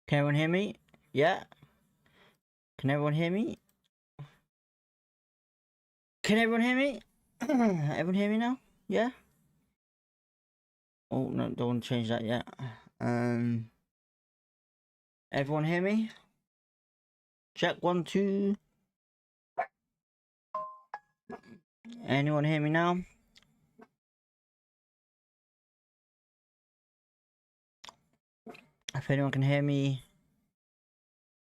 Can everyone hear me? Yeah. Can everyone hear me? Can everyone hear me? Everyone hear me now? Yeah. Oh no, don't want to change that yet. Everyone hear me? Check 1 2. Anyone hear me now? If anyone can hear me,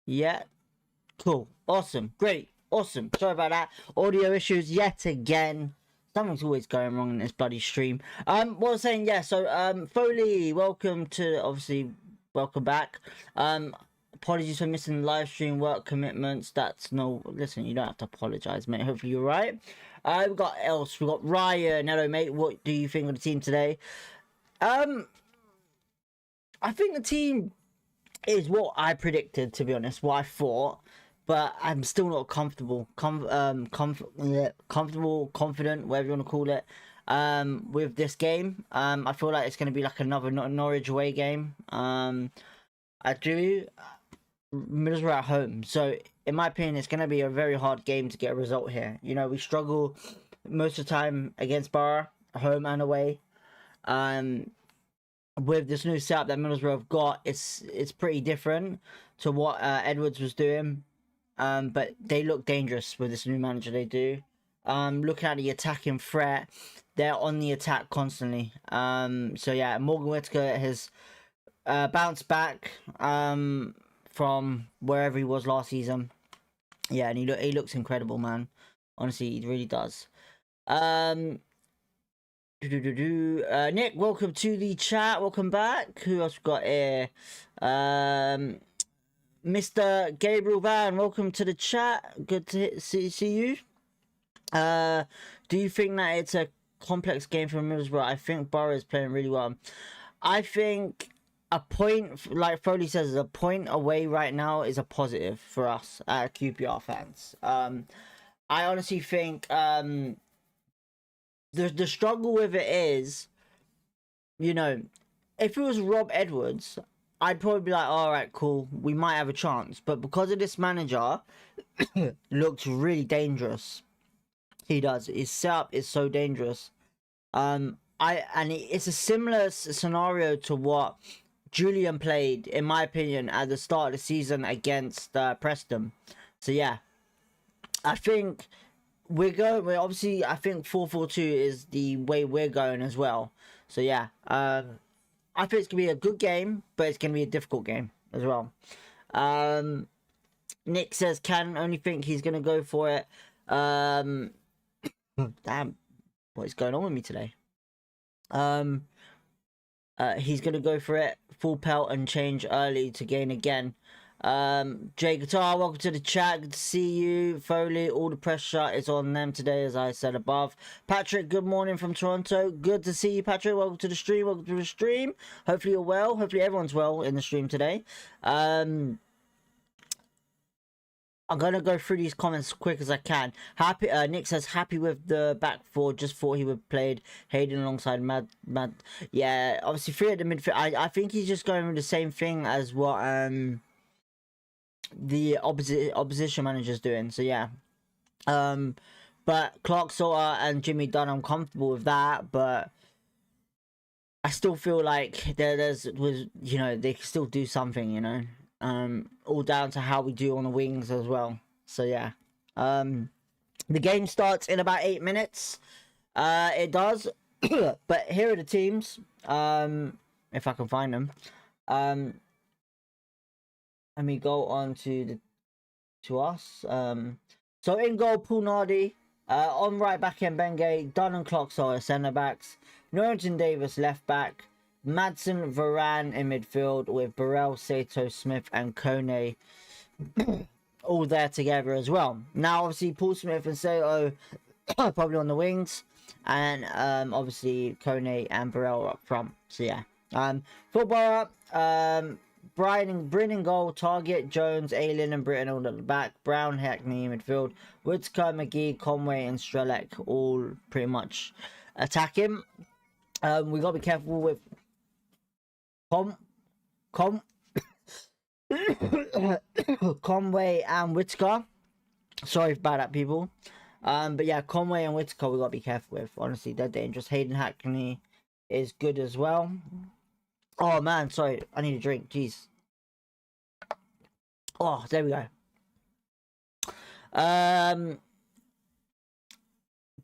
yeah. Cool. Awesome. Great. Awesome. Sorry about that. Audio issues yet again. Something's always going wrong in this bloody stream. What I was saying, yeah, so Foley, welcome back. Apologies for missing the live stream, work commitments. That's no, listen, you don't have to apologize, mate. Hopefully you're right. We've got else, we've got Ryan. Hello, mate. What do you think of the team today? I think the team is what I predicted, to be honest, what I thought, but I'm still not comfortable, confident, whatever you want to call it, with this game. I feel like it's going to be like another Norwich away game. I do. Middlesbrough at home, so in my opinion, it's going to be a very hard game to get a result here. You know, we struggle most of the time against Borough, home and away. With this new setup that Middlesbrough have got, it's pretty different to what Edwards was doing. But they look dangerous with this new manager. They do. Looking at the attacking threat, they're on the attack constantly. So yeah, Morgan Whittaker has bounced back from wherever he was last season. Yeah, and he looks incredible, man. Honestly, he really does. Nick, welcome to the chat. Welcome back. Who else we got here? Mr. Gabriel Van, welcome to the chat. Good to see you. Do you think that it's a complex game for Middlesbrough? I think Borough is playing really well. I think a point, like Foley says, a point away right now is a positive for us QPR fans. I honestly think the struggle with it is, you know, if it was Rob Edwards, I'd probably be like, all right, cool, we might have a chance. But because of this manager, looks really dangerous. He does. His setup is so dangerous. It's a similar scenario to what Julian played, in my opinion, at the start of the season against Preston. So yeah, I think we're obviously, I think 4-4-2 is the way we're going as well. So yeah, I think it's gonna be a good game, but it's gonna be a difficult game as well. Nick says Can only think he's gonna go for it. Damn, what is going on with me today? He's gonna go for it, full pelt and change early to gain again. Jay Guitar, welcome to the chat. Good to see you. Foley, all the pressure is on them today, as I said above. Patrick, good morning from Toronto. Good to see you, Patrick. Welcome to the stream. Welcome to the stream. Hopefully you're well. Hopefully everyone's well in the stream today. I'm gonna go through these comments as quick as I can. Happy, Nick says happy with the back four. Just thought he would played Hayden alongside Mad. Yeah, obviously three at the midfield. I think he's just going with the same thing as what the opposition manager's doing. So yeah, but Clark Sauter and Jimmy Dunn, I'm comfortable with that, but I still feel like you know, they can still do something, you know. All down to how we do on the wings as well. So yeah, the game starts in about 8 minutes. It does. But here are the teams, if I can find them. Let me go on to us. So in goal, Paul Nardi. On right back, Mbenge, Dunn and Clocks are centre backs. Norrington Davis left back. Madsen, Varane in midfield with Burrell, Sato, Smith and Kone all there together as well. Now obviously Paul Smith and Sato probably on the wings, and obviously Kone and Burrell up front. So yeah, footballer, Bryn in goal, Target, Jones, Aylin and Britton all at the back, Brown, Hackney in midfield, Woodsker, McGee, Conway and Strelec all pretty much attacking. We got to be careful with Conway and Whitaker. Sorry about that, people. But yeah, Conway and Whitaker we gotta be careful with. Honestly, they're dangerous. Hayden Hackney is good as well. Oh man, sorry, I need a drink. Jeez. Oh, there we go.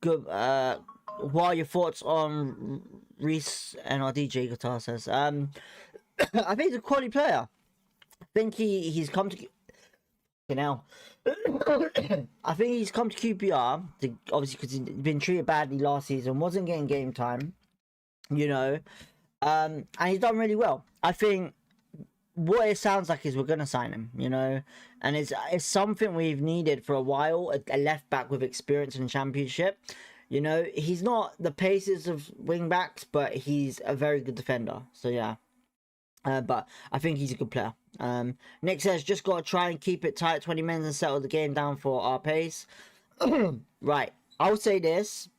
Good. What are your thoughts on Reese and our DJ Guitar says? I think he's a quality player. I think he's come to. You know, I think he's come to QPR to, obviously because he's been treated badly last season, wasn't getting game time. You know, and he's done really well. I think what it sounds like is we're gonna sign him, you know, and it's something we've needed for a while. A left back with experience in the Championship, you know, he's not the paces of wing backs, but he's a very good defender. So yeah, but I think he's a good player. Nick says just got to try and keep it tight, 20 minutes, and settle the game down for our pace. Right, I would say this: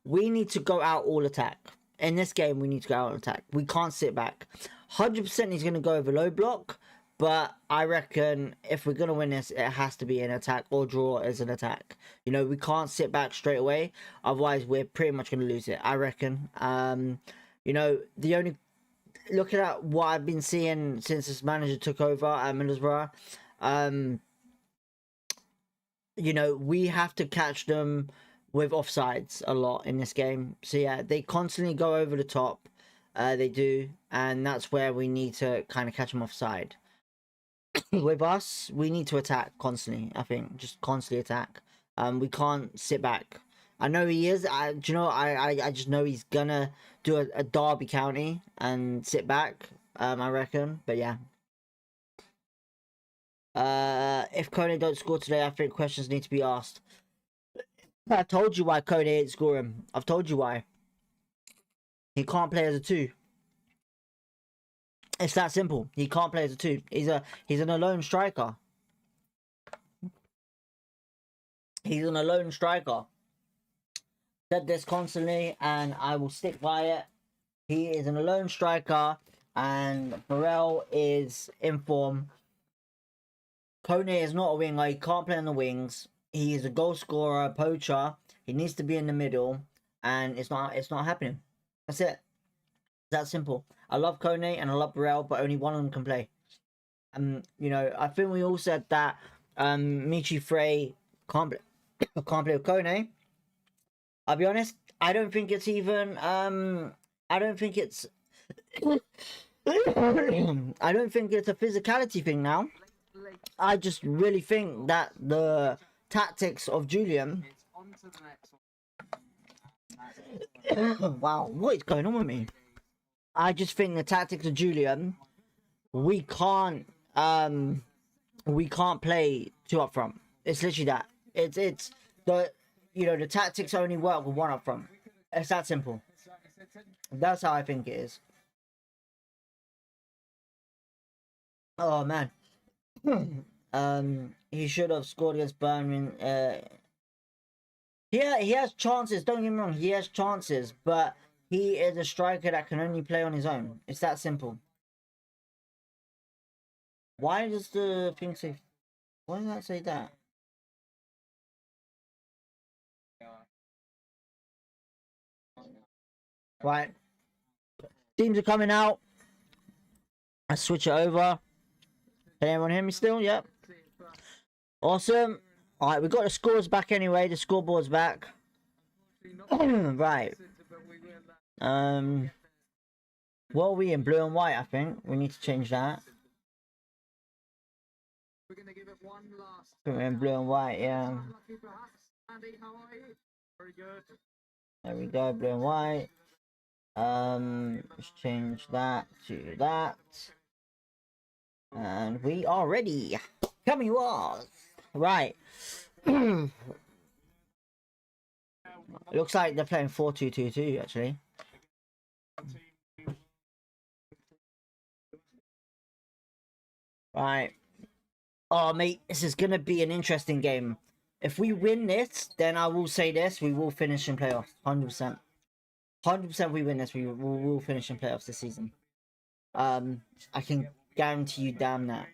we need to go out all attack. In this game, we need to go out and attack. We can't sit back. 100% he's going to go over low block. But I reckon if we're going to win this, it has to be an attack or draw as an attack. You know, we can't sit back straight away. Otherwise, we're pretty much going to lose it, I reckon. You know, the only... Looking at what I've been seeing since this manager took over at Middlesbrough, you know, we have to catch them with offsides a lot in this game. So yeah, they constantly go over the top. They do, and that's where we need to kind of catch them offside. With us, we need to attack constantly. I think just constantly attack. We can't sit back. I know he is. Do you know? I just know he's gonna do a Derby County and sit back. I reckon, but yeah. If Kone don't score today, I think questions need to be asked. I told you why Kone ain't scoring. I've told you why. He can't play as a 2. It's that simple. He can't play as a 2. He's an alone striker. He's an alone striker. Said this constantly, and I will stick by it. He is an alone striker, and Burrell is in form. Kone is not a winger. He can't play on the wings. He is a goal scorer, a poacher. He needs to be in the middle, and it's not happening. That's it. It's that simple. I love Kone and I love Burrell, but only one of them can play. You know, I think we all said that Michi Frey can't play with Kone. I'll be honest, I don't think it's even I don't think it's I don't think it's a physicality thing now. I just really think that the tactics of Julian wow, what is going on with me? I just think the tactics of Julian, we can't play 2 up front. It's literally that. It's the, you know, the tactics only work with 1 up front. It's that simple. That's how I think it is. Oh man. He should have scored against Burnley. Yeah, he has chances. Don't get me wrong, he has chances, but he is a striker that can only play on his own. It's that simple. Why does the thing say? Why does that say that? Right. Teams are coming out. I switch it over. Can everyone hear me still? Yep. Awesome. Alright, we got the scores back anyway. The scoreboard's back. Right. What are we in? Blue and white, I think. We need to change that. We're gonna give it one last. We're in blue and white, yeah. Andy, how are you? Very good. There we go, blue and white. Let's change that to that. And we are ready. Come you are. Right. Looks like they're playing 4-2-2-2 actually. Right. Oh mate, this is gonna be an interesting game. If we win this, then I will say this, we will finish in playoffs. 100%. 100% we win this, we will finish in playoffs this season. I can Guarantee you damn that.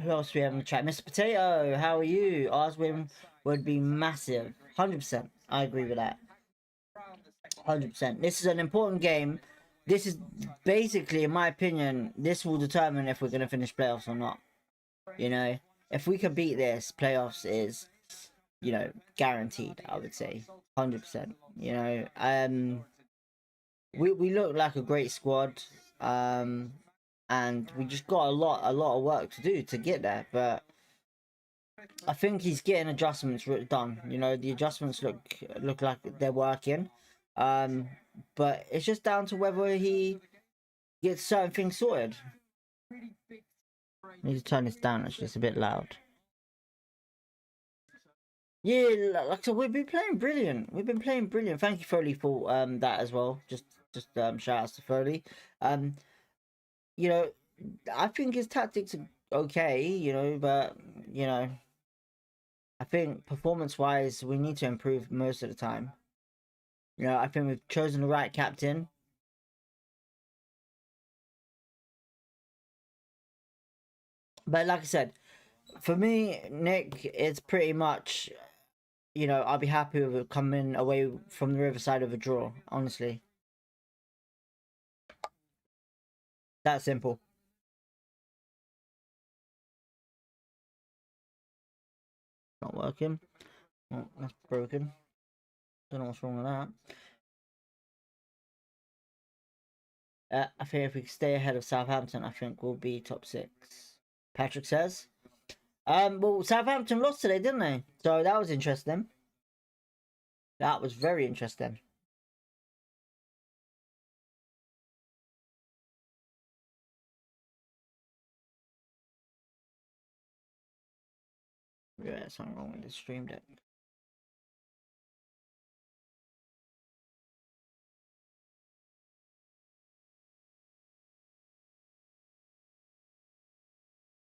Who else do we have in the chat? Mr. Potato, how are you? Ours win would be massive. 100%. I agree with that. 100%. This is an important game. This is basically, in my opinion, this will determine if we're going to finish playoffs or not. You know, if we can beat this, playoffs is, you know, guaranteed, I would say. 100%. You know, we look like a great squad. And we just got a lot of work to do to get there, but I think he's getting adjustments done. You know, the adjustments look like they're working, but it's just down to whether he gets certain things sorted. I need to turn this down, actually, it's a bit loud. Yeah, like so we've been playing brilliant. We've been playing brilliant. Thank you, Foley, for that as well. Just shout outs to Foley. You know, I think his tactics are okay, you know, but, you know, I think performance-wise, we need to improve most of the time. You know, I think we've chosen the right captain. But like I said, for me, Nick, it's pretty much, you know, I'll be happy with it coming away from the Riverside of a draw, honestly. That simple. Not working. Oh, that's broken. Don't know what's wrong with that. I think if we stay ahead of Southampton, I think we'll be top 6. Patrick says. Well, Southampton lost today, didn't they? So that was interesting. That was very interesting. Yeah, something wrong with the stream deck.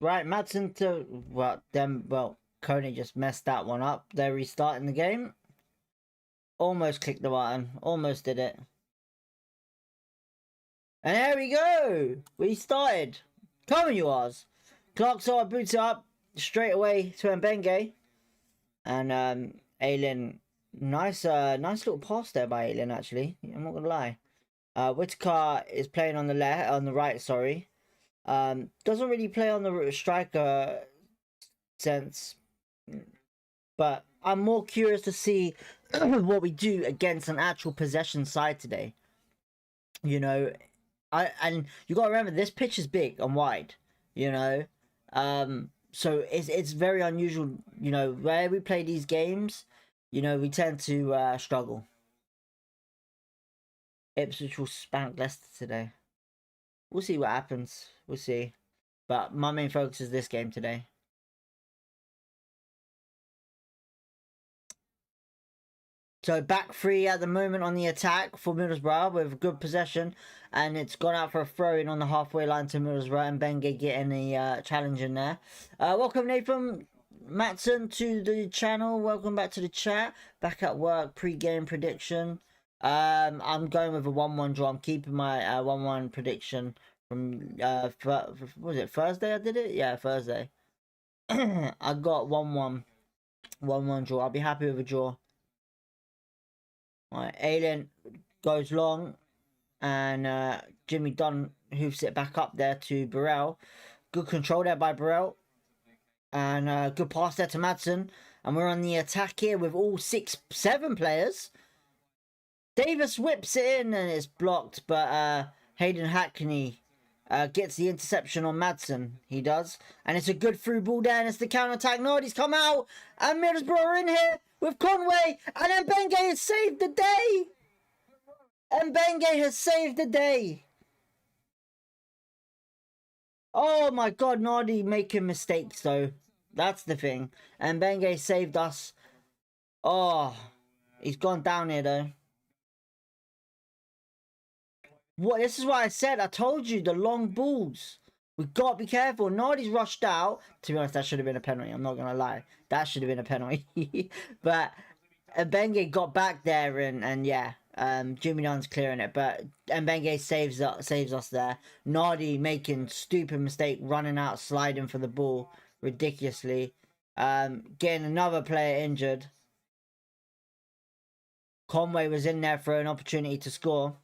Right, Madsen to well, Coney just messed that one up. They're restarting the game. Almost clicked the button. Almost did it. And there we go. We started. Come on, you Oz. Clarkson boots it up straight away to Mbenge. And Aylin, nice little pass there by Aylin, actually. I'm not gonna lie. Whitaker is playing on the right, sorry. Doesn't really play on the striker sense, but I'm more curious to see what we do against an actual possession side today. You know, and you got to remember this pitch is big and wide. You know, so it's very unusual. You know, where we play these games, you know, we tend to struggle. Ipswich will spank Leicester today. We'll see what happens. We'll see. But my main focus is this game today. So back 3 at the moment on the attack for Middlesbrough with good possession. And it's gone out for a throw-in on the halfway line to Middlesbrough. And Benge getting the challenge in there. Welcome Nathan Matson to the channel. Welcome back to the chat. Back at work, pre-game prediction. I'm going with a 1-1 draw. I'm keeping my 1-1 prediction from was it Thursday I did it? Yeah, Thursday. I got 1-1 draw. I'll be happy with a draw. Alright, Aiden goes long, and Jimmy Dunn hoofs it back up there to Burrell. Good control there by Burrell, and good pass there to Madsen. And we're on the attack here with all 7 players. Davis whips it in and it's blocked, but Hayden Hackney gets the interception on Madsen. He does. And it's a good through ball there, and it's the counter-attack. Nordy's come out, and Middlesbrough are in here with Conway, and then Benge has saved the day. And Benge has saved the day. Oh my god, Nardi making mistakes though. That's the thing. And Benge saved us. Oh, he's gone down here though. What? This is what I said. I told you, the long balls. We got to be careful. Nobody's rushed out. To be honest, that should have been a penalty. I'm not going to lie. That should have been a penalty. But Mbenge got back there and yeah, Jimmy Dunn's clearing it. But Mbenge saves us there. Nardi making stupid mistake, running out, sliding for the ball ridiculously. Getting another player injured. Conway was in there for an opportunity to score.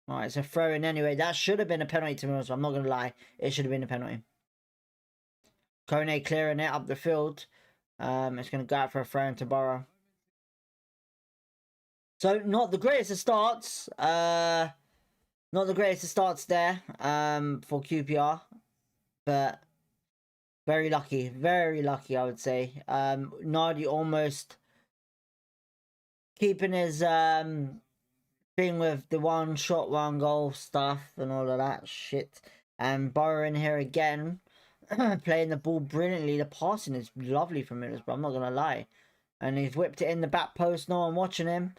Alright, so throw in anyway. That should have been a penalty to me, so I'm not going to lie. It should have been a penalty. Kone clearing it up the field. It's going to go out for a throw into Borough. So, not the greatest of starts. Not the greatest of starts there for QPR. But very lucky. Very lucky, I would say. Nardi almost keeping his thing with the one shot, one goal stuff and all of that shit. And Borough in here again. Playing the ball brilliantly. The passing is lovely from Middlesbrough, I'm not going to lie. And he's whipped it in the back post. No one watching him.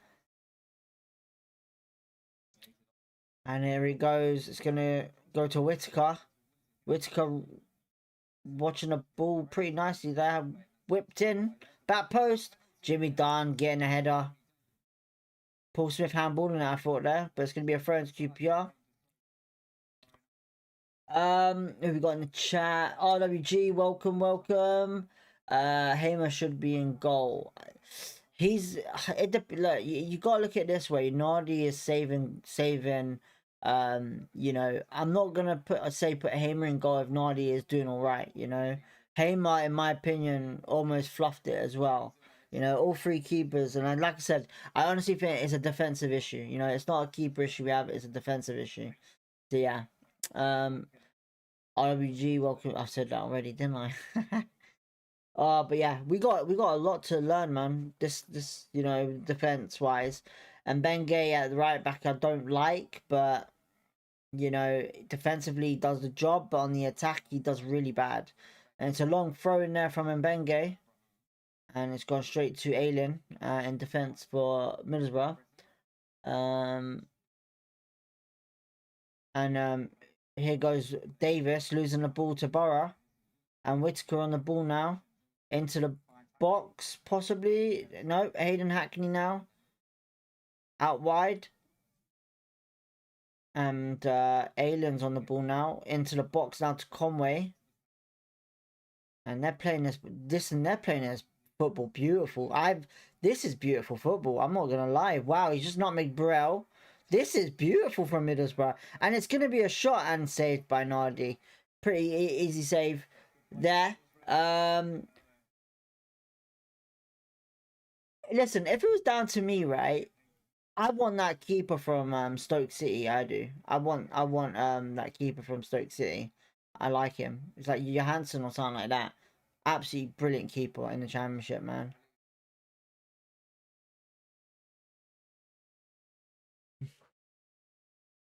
And here he goes. It's going to go to Whittaker. Whittaker watching the ball pretty nicely there. Whipped in. Back post. Jimmy Dunn getting a header. Paul Smith handballing it, I thought there. But it's going to be a throw into QPR. Who we got in the chat? RWG, welcome. Hamer should be in goal. Look, you gotta look at it this way. Nardi is saving. You know, I'm not gonna put Hamer in goal if Nardi is doing all right. You know, Hamer, in my opinion, almost fluffed it as well. You know, all three keepers, and like I said, I honestly think it's a defensive issue. You know, it's not a keeper issue we have; it's a defensive issue. So yeah, RWG, welcome. I said that already, didn't I? But yeah, we got a lot to learn, man. This you know, defense wise, and Bengay at the right back I don't like, but you know, defensively he does the job, but on the attack he does really bad. And it's a long throw in there from Mbenge, and it's gone straight to Aylin in defense for Middlesbrough. Here goes Davis losing the ball to Borough, and Whittaker on the ball now. Into the box, possibly. No, Hayden Hackney now. Out wide. And Alien's on the ball now. Into the box now to Conway. And they're playing they're playing this football beautiful. This is beautiful football. I'm not gonna lie. Wow, he's just not made Burrell. This is beautiful from Middlesbrough. And it's gonna be a shot and saved by Nardi. Pretty easy save there. Listen, if it was down to me, right, I want that keeper from Stoke City. I do. I want that keeper from Stoke City. I like him. It's like Johansson or something like that. Absolutely brilliant keeper in the Championship, man.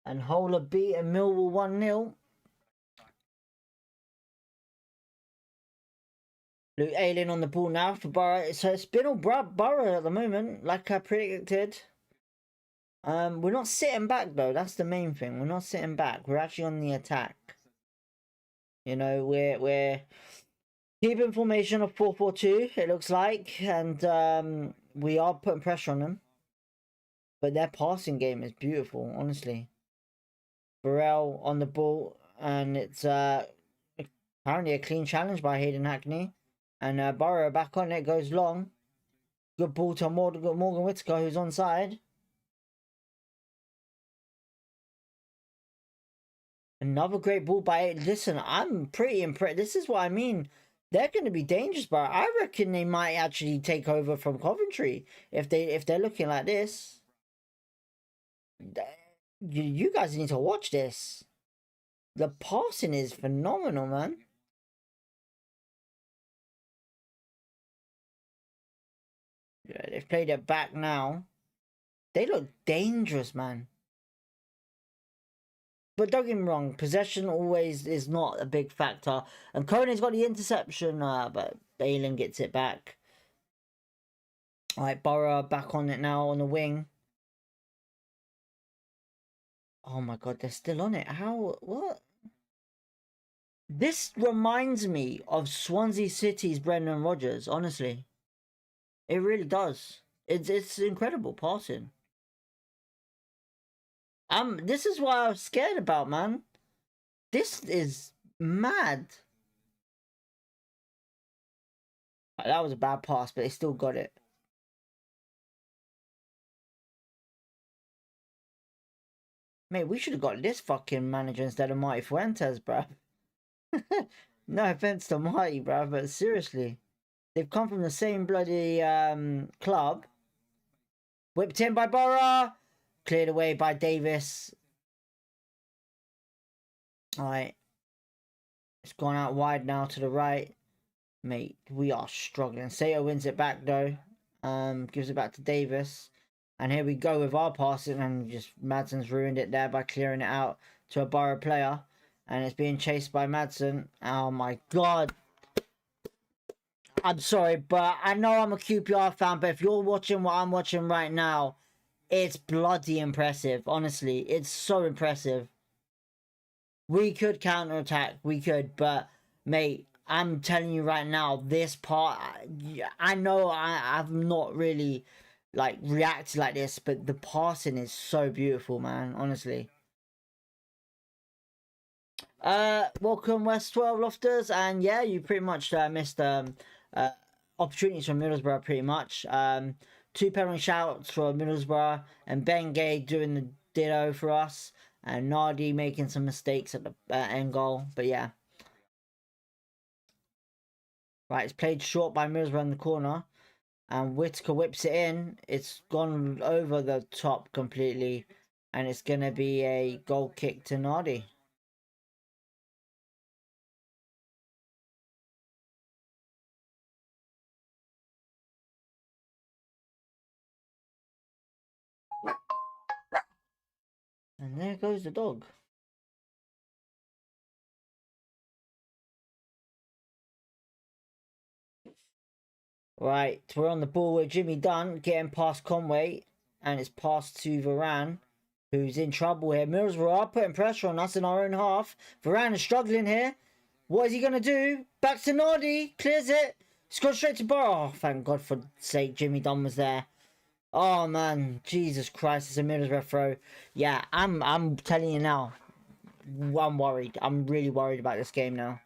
And Holer beating Millwall 1-0. Luke Ayling on the ball now for Borough. So it's been all Borough at the moment, like I predicted. We're not sitting back though. That's the main thing. We're not sitting back. We're actually on the attack. You know, we're keeping formation of 4-4-2. It looks like, and we are putting pressure on them. But their passing game is beautiful, honestly. Burrell on the ball, and it's apparently a clean challenge by Hayden Hackney. And Borough back on it, goes long. Good ball to Morgan Whittaker, who's onside. Another great ball by... Listen, I'm pretty impressed. This is what I mean. They're going to be dangerous, but I reckon they might actually take over from Coventry if they're looking like this. You guys need to watch this. The passing is phenomenal, man. Yeah, they've played it back now. They look dangerous, man. But don't get me wrong, possession always is not a big factor. And Conan's got the interception, but Balin gets it back. Alright, Borough back on it now on the wing. Oh my god, they're still on it. How? What? This reminds me of Swansea City's Brendan Rodgers, honestly. It really does. It's incredible passing. This is what I was scared about, man. This is mad. That was a bad pass, but they still got it. Mate, we should have got this fucking manager instead of Marty Fuentes, bruv. No offense to Marty, bruv, but seriously. They've come from the same bloody club. Whipped in by Borough. Cleared away by Davis. Alright. It's gone out wide now to the right. Mate, we are struggling. Sato wins it back though. Gives it back to Davis. And here we go with our passing, and just Madsen's ruined it there by clearing it out to a Borough player. And it's being chased by Madsen. Oh my god. I'm sorry, but I know I'm a QPR fan, but if you're watching what I'm watching right now, it's bloody impressive. Honestly, it's so impressive. We could counter-attack, we could, but mate, I'm telling you right now, this part, I know I've not really like reacted like this, but the passing is so beautiful, man, honestly. Welcome West 12 Lofters, and yeah, you pretty much missed opportunities from Middlesbrough pretty much. 2 penalty shouts for Middlesbrough, and Bengay doing the ditto for us, and Nardi making some mistakes at the end goal, but yeah. Right, it's played short by Middlesbrough in the corner, and Whitaker whips it in. It's gone over the top completely, and it's going to be a goal kick to Nardi. And there goes the dog. Right, we're on the ball with Jimmy Dunn getting past Conway, and it's passed to Varane, who's in trouble here. Middlesbrough are putting pressure on us in our own half. Varane is struggling here. What is he going to do? Back to Nardi, clears it. It's gone straight to Borough. Oh, thank God for sake, Jimmy Dunn was there. Oh man, Jesus Christ, it's a Middlesbrough throw. Yeah, I'm telling you now, I'm worried. I'm really worried about this game now.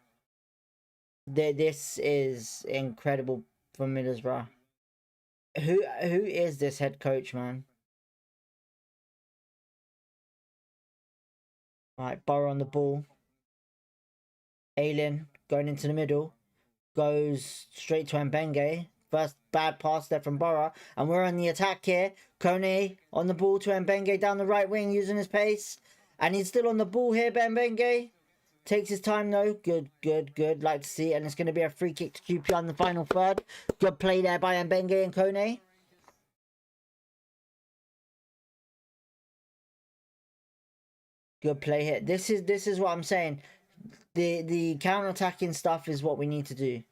This is incredible for Middlesbrough. Who is this head coach, man? Right, Borough on the ball. Aylin going into the middle. Goes straight to Mbenge. First bad pass there from Borough. And we're on the attack here. Kone on the ball to Mbenge down the right wing using his pace. And he's still on the ball here, Mbenge. Takes his time though. Good, good, good. Like to see it. And it's going to be a free kick to QPR in the final third. Good play there by Mbenge and Kone. Good play here. This is what I'm saying. The counter-attacking stuff is what we need to do.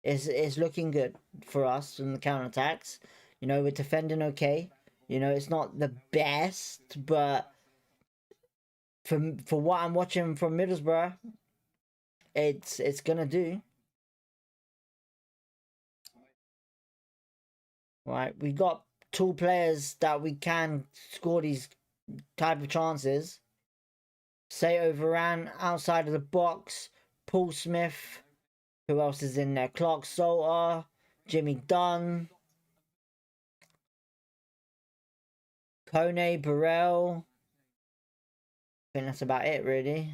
It's looking good for us in the counter-attacks. You know, we're defending okay. You know, it's not the best, but for what I'm watching from Middlesbrough, it's gonna do. Right, we got 2 players that we can score these type of chances. Sato Varane outside of the box. Paul Smith. Who else is in there? Clark Salter. Jimmy Dunn. Kone Burrell. I think that's about it, really.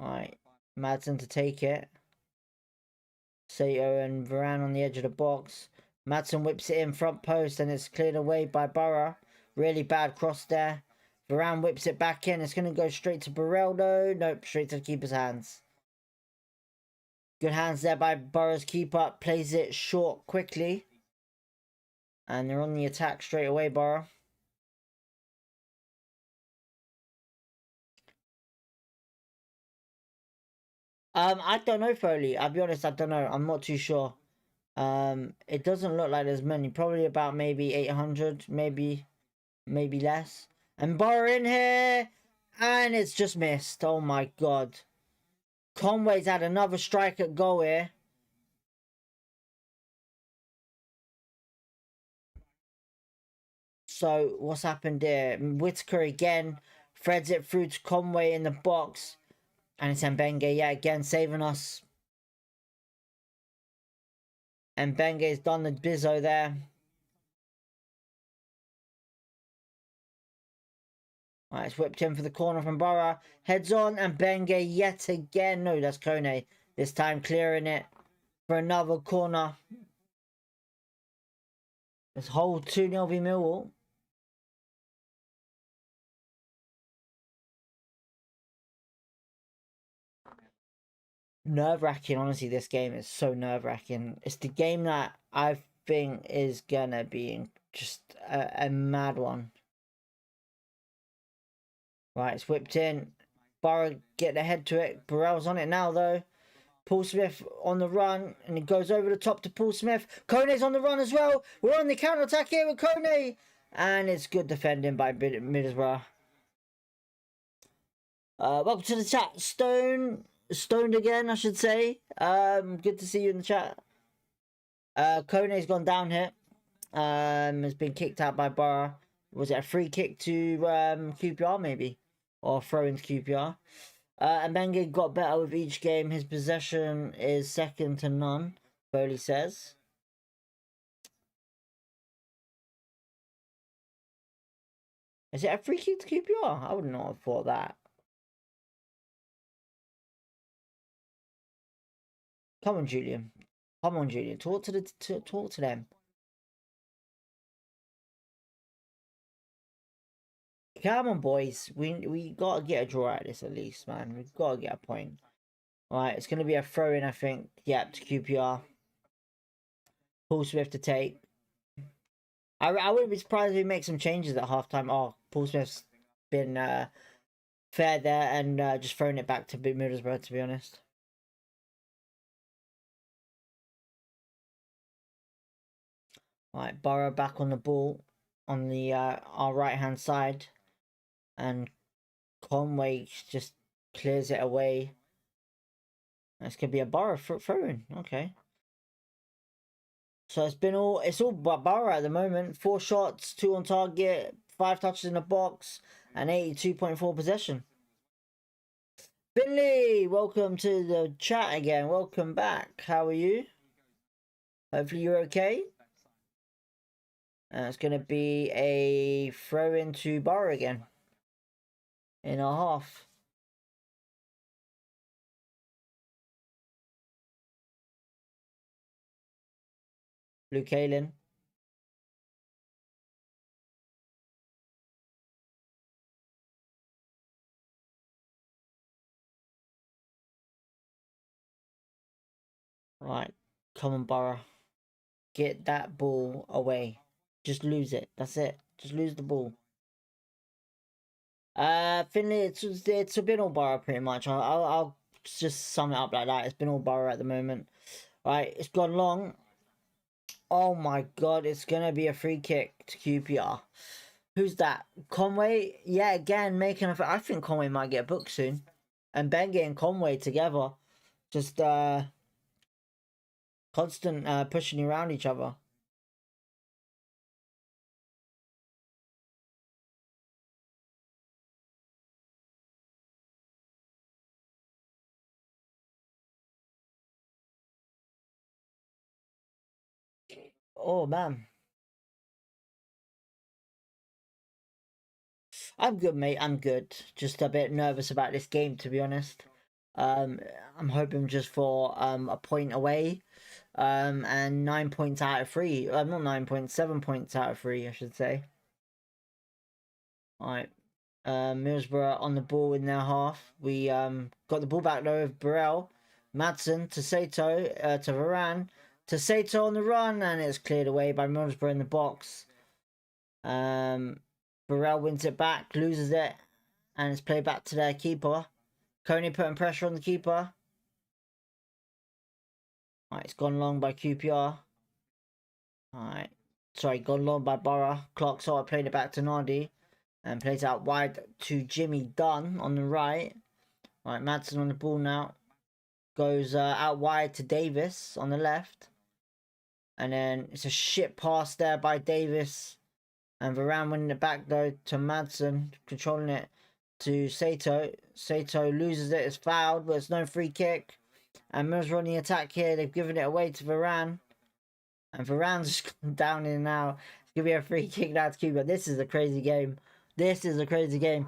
Alright. Madsen to take it. Sato and Varane on the edge of the box. Madsen whips it in front post, and it's cleared away by Borough. Really bad cross there. Varane whips it back in. It's going to go straight to Burrell though. Nope, straight to the keeper's hands. Good hands there by Borough's keeper. Plays it short quickly. And they're on the attack straight away, Borough. I don't know, Foley. I'll be honest, I don't know. I'm not too sure. It doesn't look like there's many. Probably about maybe 800, maybe maybe less. And Borough in here, and it's just missed. Oh my god. Conway's had another strike at goal here. So what's happened here? Whitaker again threads it through to Conway in the box. And it's Mbenge, yeah, again saving us. And Benge's done the bizzo there. Alright, it's whipped in for the corner from Borough. Heads on, and Benge yet again. No, that's Kone. This time clearing it for another corner. Let's hold 2-0 v Millwall. Nerve-wracking, honestly. This game is so nerve-wracking. It's the game that I think is gonna be just a mad one. Right, it's whipped in. Borough get ahead to it. Burrell's on it now, though. Paul Smith on the run, and it goes over the top to Paul Smith. Kone's on the run as well. We're on the counter-attack here with Kone. And it's good defending by Middlesbrough. Welcome to the chat, Stoned again, I should say. Good to see you in the chat. Kone's gone down here. Has been kicked out by Borough. Was it a free kick to QPR maybe? Or throw into QPR? And Mbenge got better with each game. His possession is second to none, Foley says. Is it a free kick to QPR? I would not have thought that. Come on, Julian. Come on, Julian. Talk to them. Come on, boys. We gotta get a draw out of this at least, man. We've gotta get a point. Alright, it's gonna be a throw-in, I think. Yep, to QPR. Paul Smith to take. I wouldn't be surprised if he makes some changes at halftime. Oh, Paul Smith's been fair there and just throwing it back to Middlesbrough, to be honest. Alright, Borough back on the ball on the our right hand side, and Conway just clears it away. This could be a Borough throw-in. Okay. So it's all Borough at the moment. 4 shots, 2 on target, 5 touches in the box, and 82.4 possession. Finley, welcome to the chat again. Welcome back. How are you? Hopefully you're okay. It's going to be a throw into Borough again. In a half. Luke Kalen. Right. Come on, Borough. Get that ball away. Just lose it. That's it. Just lose the ball. Finley, it's been all Borough pretty much. I'll just sum it up like that. It's been all Borough at the moment. Right, it's gone long. Oh my god, it's gonna be a free kick to QPR. Who's that? Conway? Yeah, again making a. I think Conway might get booked soon. And Mbenge and Conway together, just constant pushing around each other. Oh man. I'm good, mate. I'm good. Just a bit nervous about this game, to be honest. I'm hoping just for a point away, and 9 points out of 3. Not 9 points, 7 points out of 3, I should say. All right. Middlesbrough on the ball in their half. We got the ball back though with Burrell, Madsen to Sato, to Varane, to Sato on the run, and it's cleared away by Middlesbrough in the box. Burrell wins it back, loses it, and it's played back to their keeper. Kone putting pressure on the keeper. Alright, it's gone long by QPR. Alright, Sorry, gone long by Borough. Clark sort of played it back to Nardi. And plays out wide to Jimmy Dunn on the right. Right, Madsen on the ball now. Goes out wide to Davis on the left. And then it's a shit pass there by Davis. And Varane winning it back though to Madsen. Controlling it to Sato. Sato loses it. It's fouled, but it's no free kick. And Middlesbrough on the attack here. They've given it away to Varane. And Varane's just gone down in now. It's going to be a free kick now to Cuba. This is a crazy game. This is a crazy game.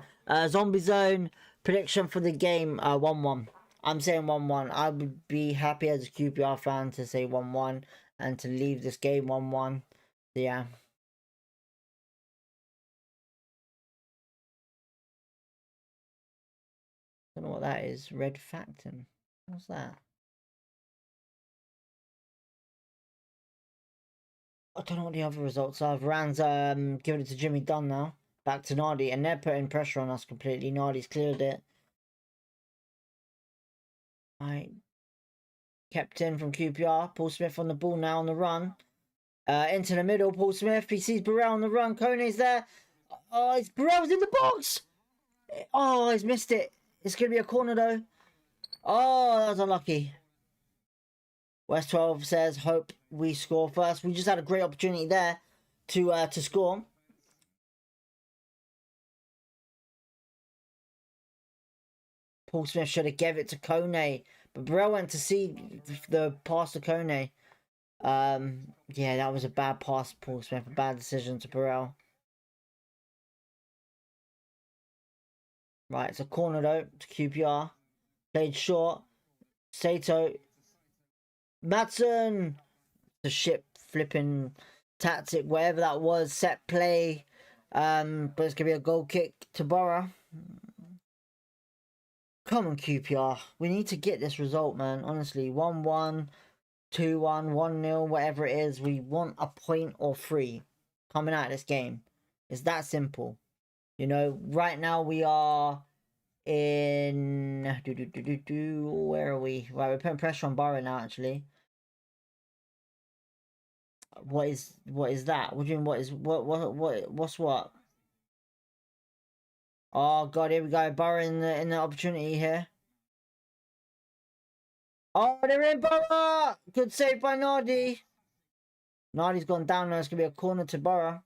Zombie Zone prediction for the game 1-1. I'm saying 1-1. I would be happy as a QPR fan to say 1-1 and to leave this game 1-1. So yeah. Don't know what that is. Red Factum. What's that? I don't know what the other results are. Varane's giving it to Jimmy Dunn now. Back to Nardi, and they're putting pressure on us completely. Nardi's cleared it. Right. Kept in from QPR. Paul Smith on the ball now on the run. Into the middle. Paul Smith. He sees Burrell on the run. Kone's there. Oh, Burrell's in the box. Oh, he's missed it. It's going to be a corner though. Oh, that was unlucky. West 12 says, hope we score first. We just had a great opportunity there to score. Paul Smith should have gave it to Kone, but Burrell went to see the pass to Kone. Yeah, that was a bad pass, Paul Smith. A bad decision to Burrell. Right, it's a corner though to QPR. Played short. Sato. Madsen. The ship flipping tactic, whatever that was, set play. But it's gonna be a goal kick to Borough. Come on, QPR. We need to get this result, man. Honestly, 1-1, 2-1, 1-0, whatever it is. We want a point or 3 coming out of this game. It's that simple. You know, right now we are in... Where are we? Right, we're putting pressure on Borough now, actually. What is that? What do you mean, what's what? Oh god, here we go. Borough in the opportunity here. Oh, they're in Borough! Good save by Nardi. Nardi's gone down now. It's gonna be a corner to Borough.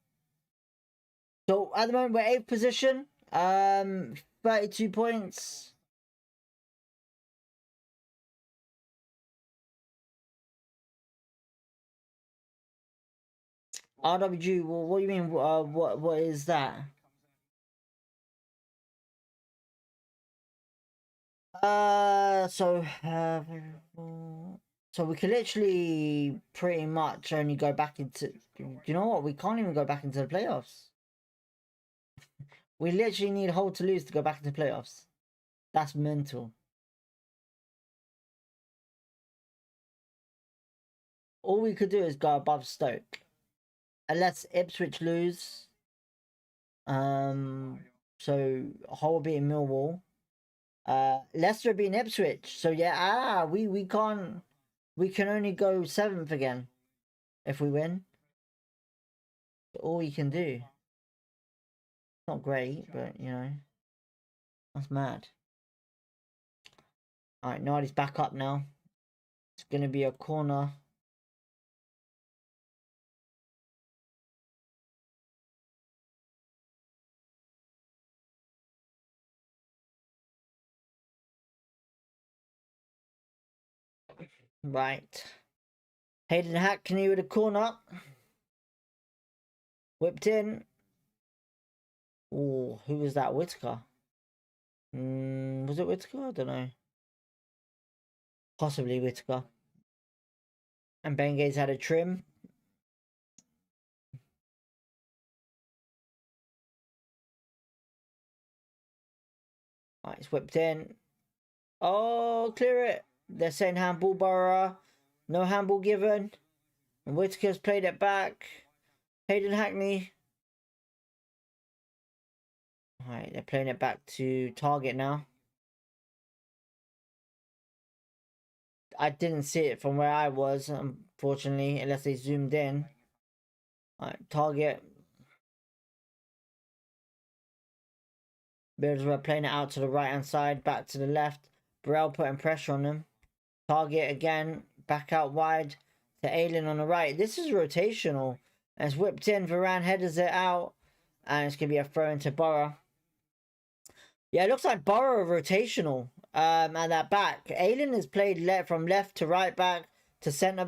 So at the moment we're 8th position. 32 points. RWG, well, what do you mean? What is that? So we can literally pretty much only go back into. You know what? We can't even go back into the playoffs. We literally need Hull to lose to go back into playoffs. That's mental. All we could do is go above Stoke. Unless Ipswich lose. So Hull beating Millwall. Leicester beating Ipswich. So yeah, we can't. We can only go 7th again if we win. All we can do. Not great, but you know, that's mad. Alright, Nardi's back up now. It's gonna be a corner. Right. Hayden Hackney with a corner. Whipped in. Oh, who was that? Whitaker? Was it Whitaker? I don't know. Possibly Whitaker. And Bengate's had a trim. Right, it's whipped in. Oh, clear it. They're saying handball, Borough. No handball given. And Whitaker's played it back. Hayden Hackney. Alright, they're playing it back to Target now. I didn't see it from where I was, unfortunately, unless they zoomed in. Alright, target. Middlesbrough playing it out to the right hand side, back to the left. Burrell putting pressure on them. Target again, back out wide to Aylin on the right. This is rotational. And it's whipped in. Varane headers it out. And it's going to be a throw into Borough. Yeah, it looks like Borough are rotational at that back. Aylin has played from left to right back to centre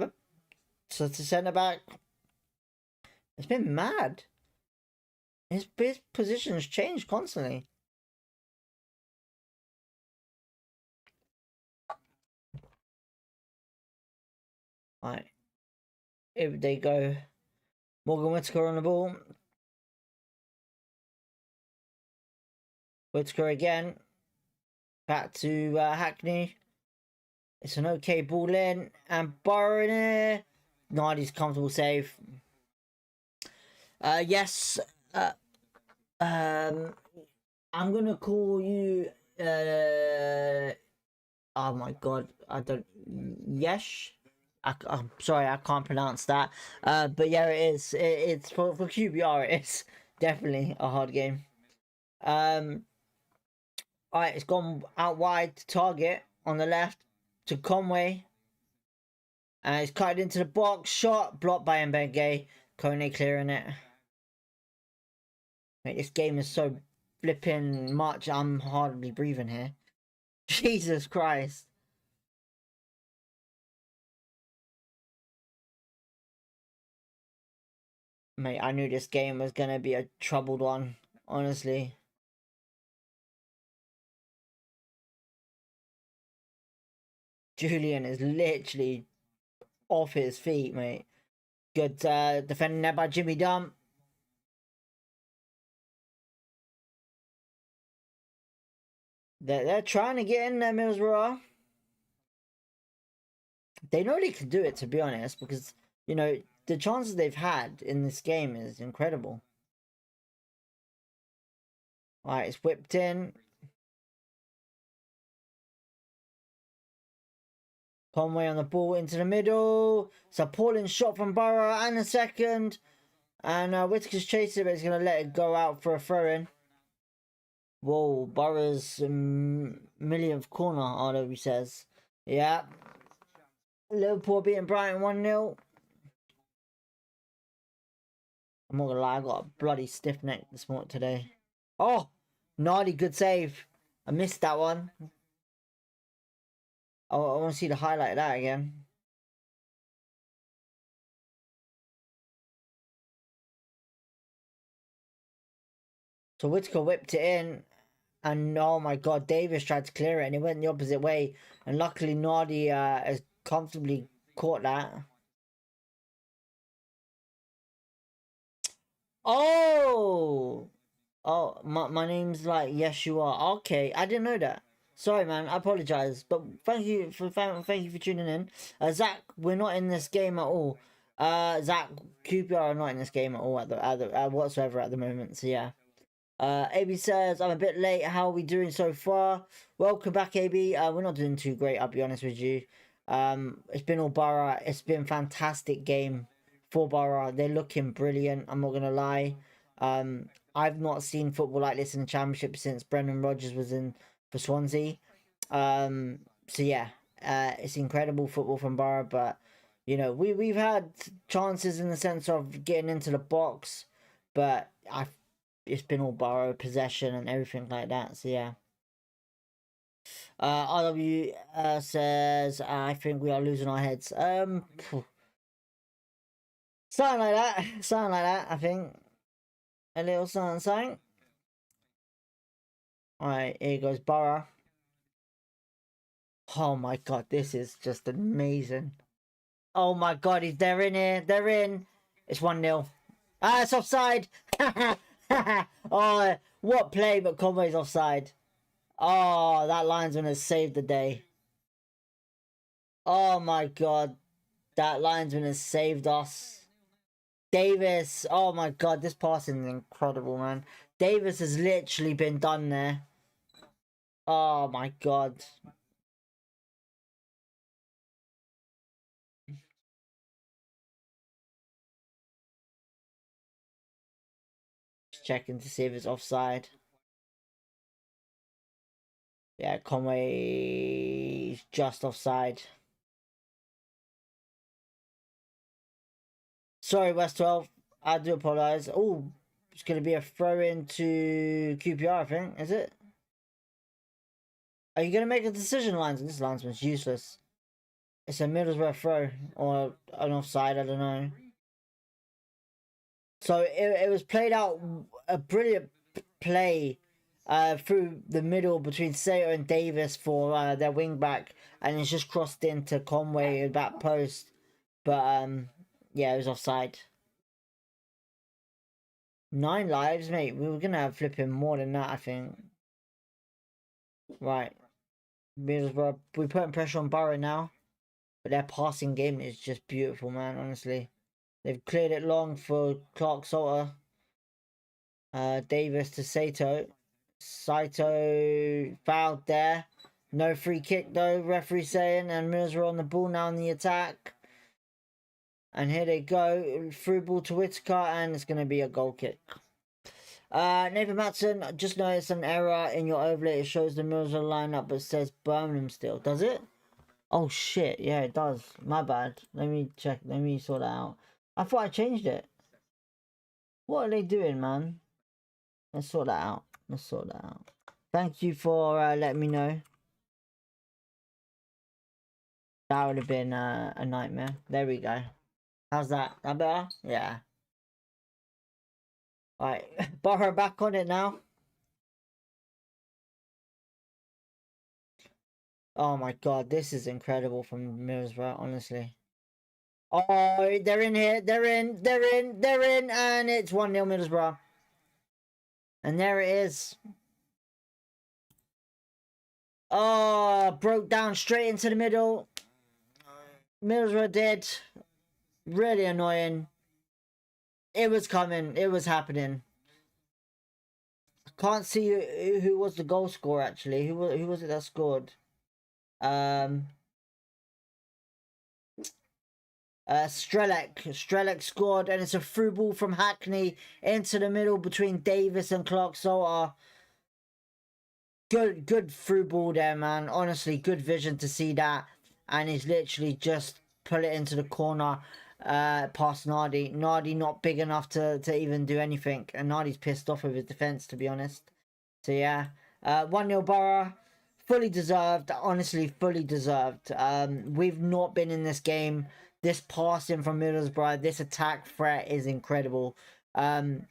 back. It's been mad. His positions change constantly. Right. If they go. Morgan Whittaker on the ball. Whittaker again. Back to Hackney. It's an okay ball in. And Borough in here. Nardi's comfortable save. Yes. I'm gonna call you. Oh my god, I don't. Yesh. I'm sorry, I can't pronounce that. But yeah, it is. It's for QBR. It is definitely a hard game. Alright, it's gone out wide to Target on the left to Conway. And it's cut into the box. Shot blocked by Mbenge. Kone clearing it. Mate, this game is so flipping much. I'm hardly breathing here. Jesus Christ. Mate, I knew this game was going to be a troubled one, honestly. Julian is literally off his feet, mate. Good defending there by Jimmy Dump. They're trying to get in there, Middlesbrough. They know they can do it, to be honest, because, you know, the chances they've had in this game is incredible. Alright, it's whipped in. Conway on the ball into the middle. It's a appalling shot from Borough and a second. And Whittaker's chasing it, but he's going to let it go out for a throw-in. Whoa, Borough's millionth corner, RW says. Yeah. Liverpool beating Brighton 1-0. I'm not gonna lie, I got a bloody stiff neck this morning today. Oh, gnarly good save. I missed that one. I want to see the highlight of that again. So Whittaker whipped it in. And oh my god, Davis tried to clear it and it went the opposite way. And luckily Nardi has comfortably caught that. Oh! Oh, my name's like, yes you are. Okay, I didn't know that. Sorry man, I apologize. But thank you for tuning in. Zach, we're not in this game at all. Zach, QPR are not in this game at all whatsoever at the moment, so yeah. AB says, I'm a bit late. How are we doing so far? Welcome back, AB. We're not doing too great, I'll be honest with you. It's been all Borough. It's been a fantastic game for Borough. They're looking brilliant, I'm not going to lie. I've not seen football like this in the Championship since Brendan Rodgers was in for Swansea. So yeah, it's incredible football from Borough, but you know, we've had chances in the sense of getting into the box, but it's been all Borough possession and everything like that. So yeah. RW says, I think we are losing our heads. Something like that. Something like that, I think. A little something. Alright, here goes Borough. Oh my god, this is just amazing. Oh my god, they're in here. They're in. It's 1-0. Ah, it's offside. Oh, what play, but Conway's offside. Oh, that linesman has saved the day. Oh my god. That linesman has saved us. Davis. Oh my god, this passing is incredible, man. Davis has literally been done there. Oh my god. checking to see if it's offside. Yeah, Conway's just offside. Sorry, West 12. I do apologise. Oh, it's going to be a throw into QPR, I think. Is it? Are you going to make a decision, Lines? This linesman's useless. It's a Middlesbrough throw. Or an offside, I don't know. So it was played out, a brilliant play through the middle between Sato and Davis for their wing back, and it's just crossed into Conway at that post. But yeah, it was offside. 9 lives, mate. We were gonna have flipping more than that, I think. Right, Middlesbrough, we're putting pressure on Borough now, but their passing game is just beautiful, man. Honestly, they've cleared it long for Clark Salter. Davis to Sato. Saito fouled there. No free kick though, referee saying, and Middlesbrough on the ball now on the attack. And here they go, through ball to Whitaker, and it's going to be a goal kick. Nathan Matson, just noticed an error in your overlay. It shows the Middlesbrough lineup, but says Birmingham still. Does it? Oh shit, yeah it does. My bad. Let me check, let me sort that out. I thought I changed it. What are they doing, man? Let's sort that out. Let's sort that out. Thank you for letting me know. That would have been a nightmare. There we go. How's that? That better? Yeah. Alright. Borough back on it now. Oh my god, this is incredible from Middlesbrough, honestly. Oh, they're in here. They're in. And it's 1-0 Middlesbrough. And there it is. Oh, broke down straight into the middle. Middlesbrough did. Really annoying. It was coming. It was happening. Can't see who was the goal scorer, actually. Who was it that scored? Strelec scored, and it's a through ball from Hackney into the middle between Davis and Clark Salter. Good through ball there, man. Honestly, good vision to see that. And he's literally just put it into the corner past Nardi. Nardi not big enough to even do anything. And Nardi's pissed off with his defence, to be honest. So yeah, 1-0 Borough. Fully deserved. Honestly, fully deserved. We've not been in this game. This passing from Middlesbrough, this attack threat is incredible. I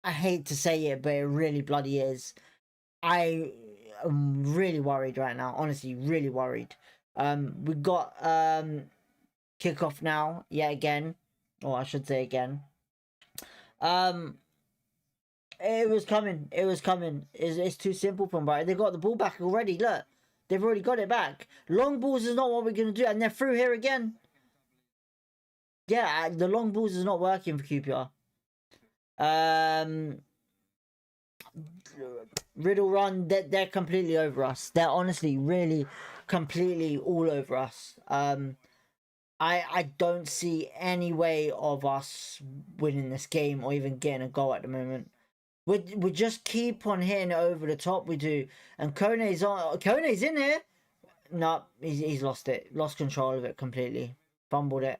hate to say it, but it really bloody is. I am really worried right now. Honestly, really worried. We got kickoff now, yet again. Or I should say again. It was coming. It was coming. It's too simple from Brighton. They got the ball back already. Look, they've already got it back. Long balls is not what we're gonna do, and they're through here again. Yeah, the long balls is not working for QPR. Riddle Run, they're completely over us. They're honestly really completely all over us. I don't see any way of us winning this game or even getting a goal at the moment. We just keep on hitting it over the top. We do, and Kone's in here. No, he's lost it. Lost control of it completely. Fumbled it.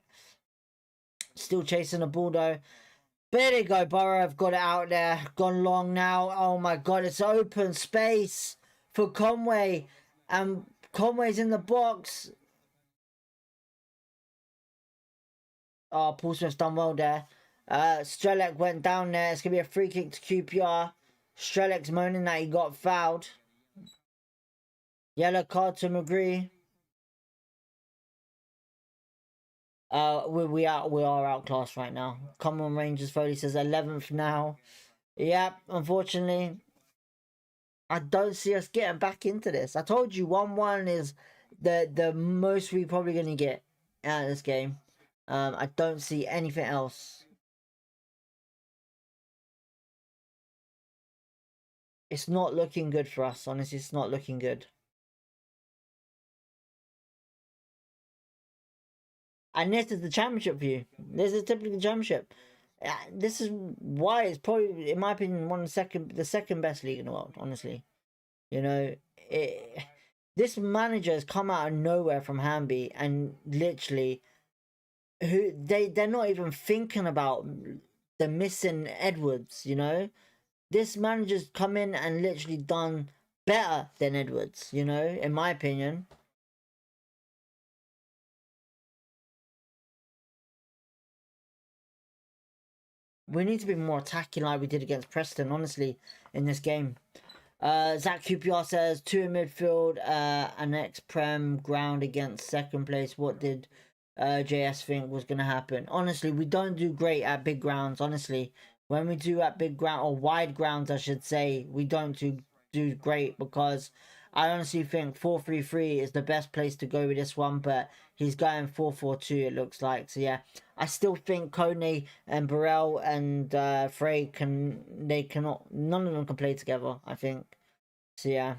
Still chasing the ball though. There they go, Borough have got it out there. Gone long now. Oh my god, it's open space for Conway. And Conway's in the box. Oh, Paul Smith's done well there. Strelec went down there. It's going to be a free kick to QPR. Strelec's moaning that he got fouled. Yellow card to McGree. We are outclassed right now. Come on, Rangers. Foley says 11th now. Yep, unfortunately, I don't see us getting back into this. I told you 1-1 is the most we're probably going to get out of this game. I don't see anything else. It's not looking good for us. Honestly, it's not looking good. And this is the championship view. This is typically the championship. This is why it's probably, in my opinion, the second best league in the world. Honestly, you know, this manager has come out of nowhere from Hamby, and literally, they're not even thinking about the missing Edwards. You know, this manager's come in and literally done better than Edwards. You know, in my opinion. We need to be more attacking like we did against Preston, honestly, in this game. Zach QPR says, 2 in midfield, an ex-Prem ground against second place. What did JS think was going to happen? Honestly, we don't do great at big grounds, honestly. When we do at big ground, or wide grounds, I should say, we don't do great, because I honestly think 4-3-3 is the best place to go with this one, but he's going 4-4-2, it looks like. So yeah, I still think Coney and Burrell and Frey cannot, none of them can play together, I think. So yeah.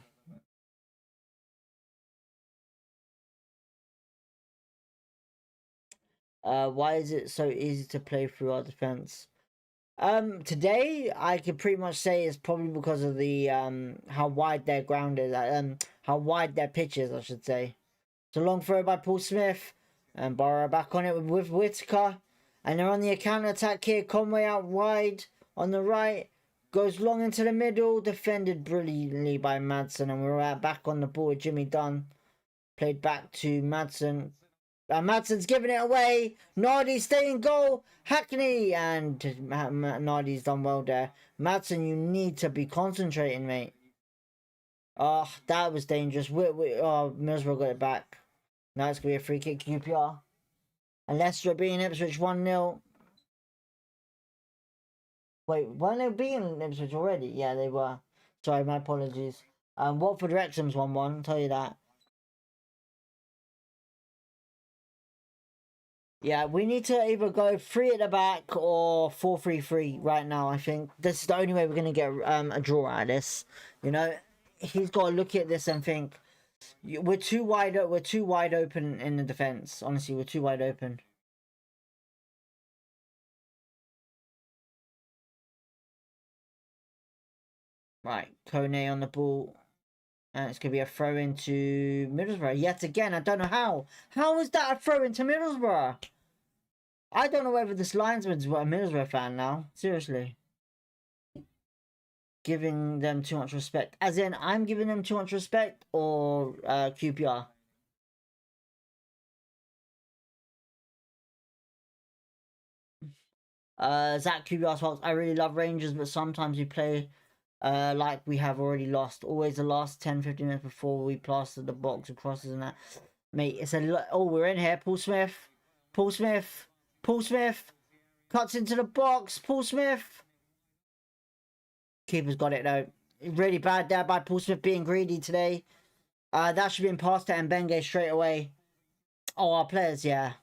Why is it so easy to play through our defense? Today I could pretty much say it's probably because of the how wide their ground is, how wide their pitch is, I should say. It's a long throw by Paul Smith, and Borough back on it with Whitaker, and they're on the counter attack here. Conway out wide on the right, goes long into the middle, defended brilliantly by Madsen, and we're back on the ball with Jimmy Dunn. Played back to Madsen. Madsen's giving it away. Nardi stay in goal. Hackney, and Nardi's done well there. Madsen, you need to be concentrating, mate. Oh, that was dangerous. Middlesbrough got it back. Now it's going to be a free kick QPR. And Leicester are beating Ipswich 1-0. Wait, weren't they beating Ipswich already? Yeah, they were. Sorry, my apologies. Watford Wrexham's 1-1, tell you that. Yeah, we need to either go 3 at the back or 4-3-3 right now, I think. This is the only way we're going to get a draw out of this. You know, he's got to look at this and think, we're too wide open in the defence. Honestly, we're too wide open. Right, Kone on the ball. And it's going to be a throw into Middlesbrough. Yet again, I don't know how. How is that a throw into Middlesbrough? I don't know whether this linesman's a Middlesbrough fan now. Seriously. Giving them too much respect. As in, I'm giving them too much respect, or QPR? Zach QPR Fox, I really love Rangers, but sometimes we play like we have already lost. Always the last 10-15 minutes before we plaster the box of crosses and that. Mate, it's a... Oh, we're in here. Paul Smith. Paul Smith. Paul Smith. Cuts into the box. Paul Smith. Keeper's got it though. Really bad there by Paul Smith being greedy today. That should have been passed to Mbenge straight away. Oh, our players, yeah.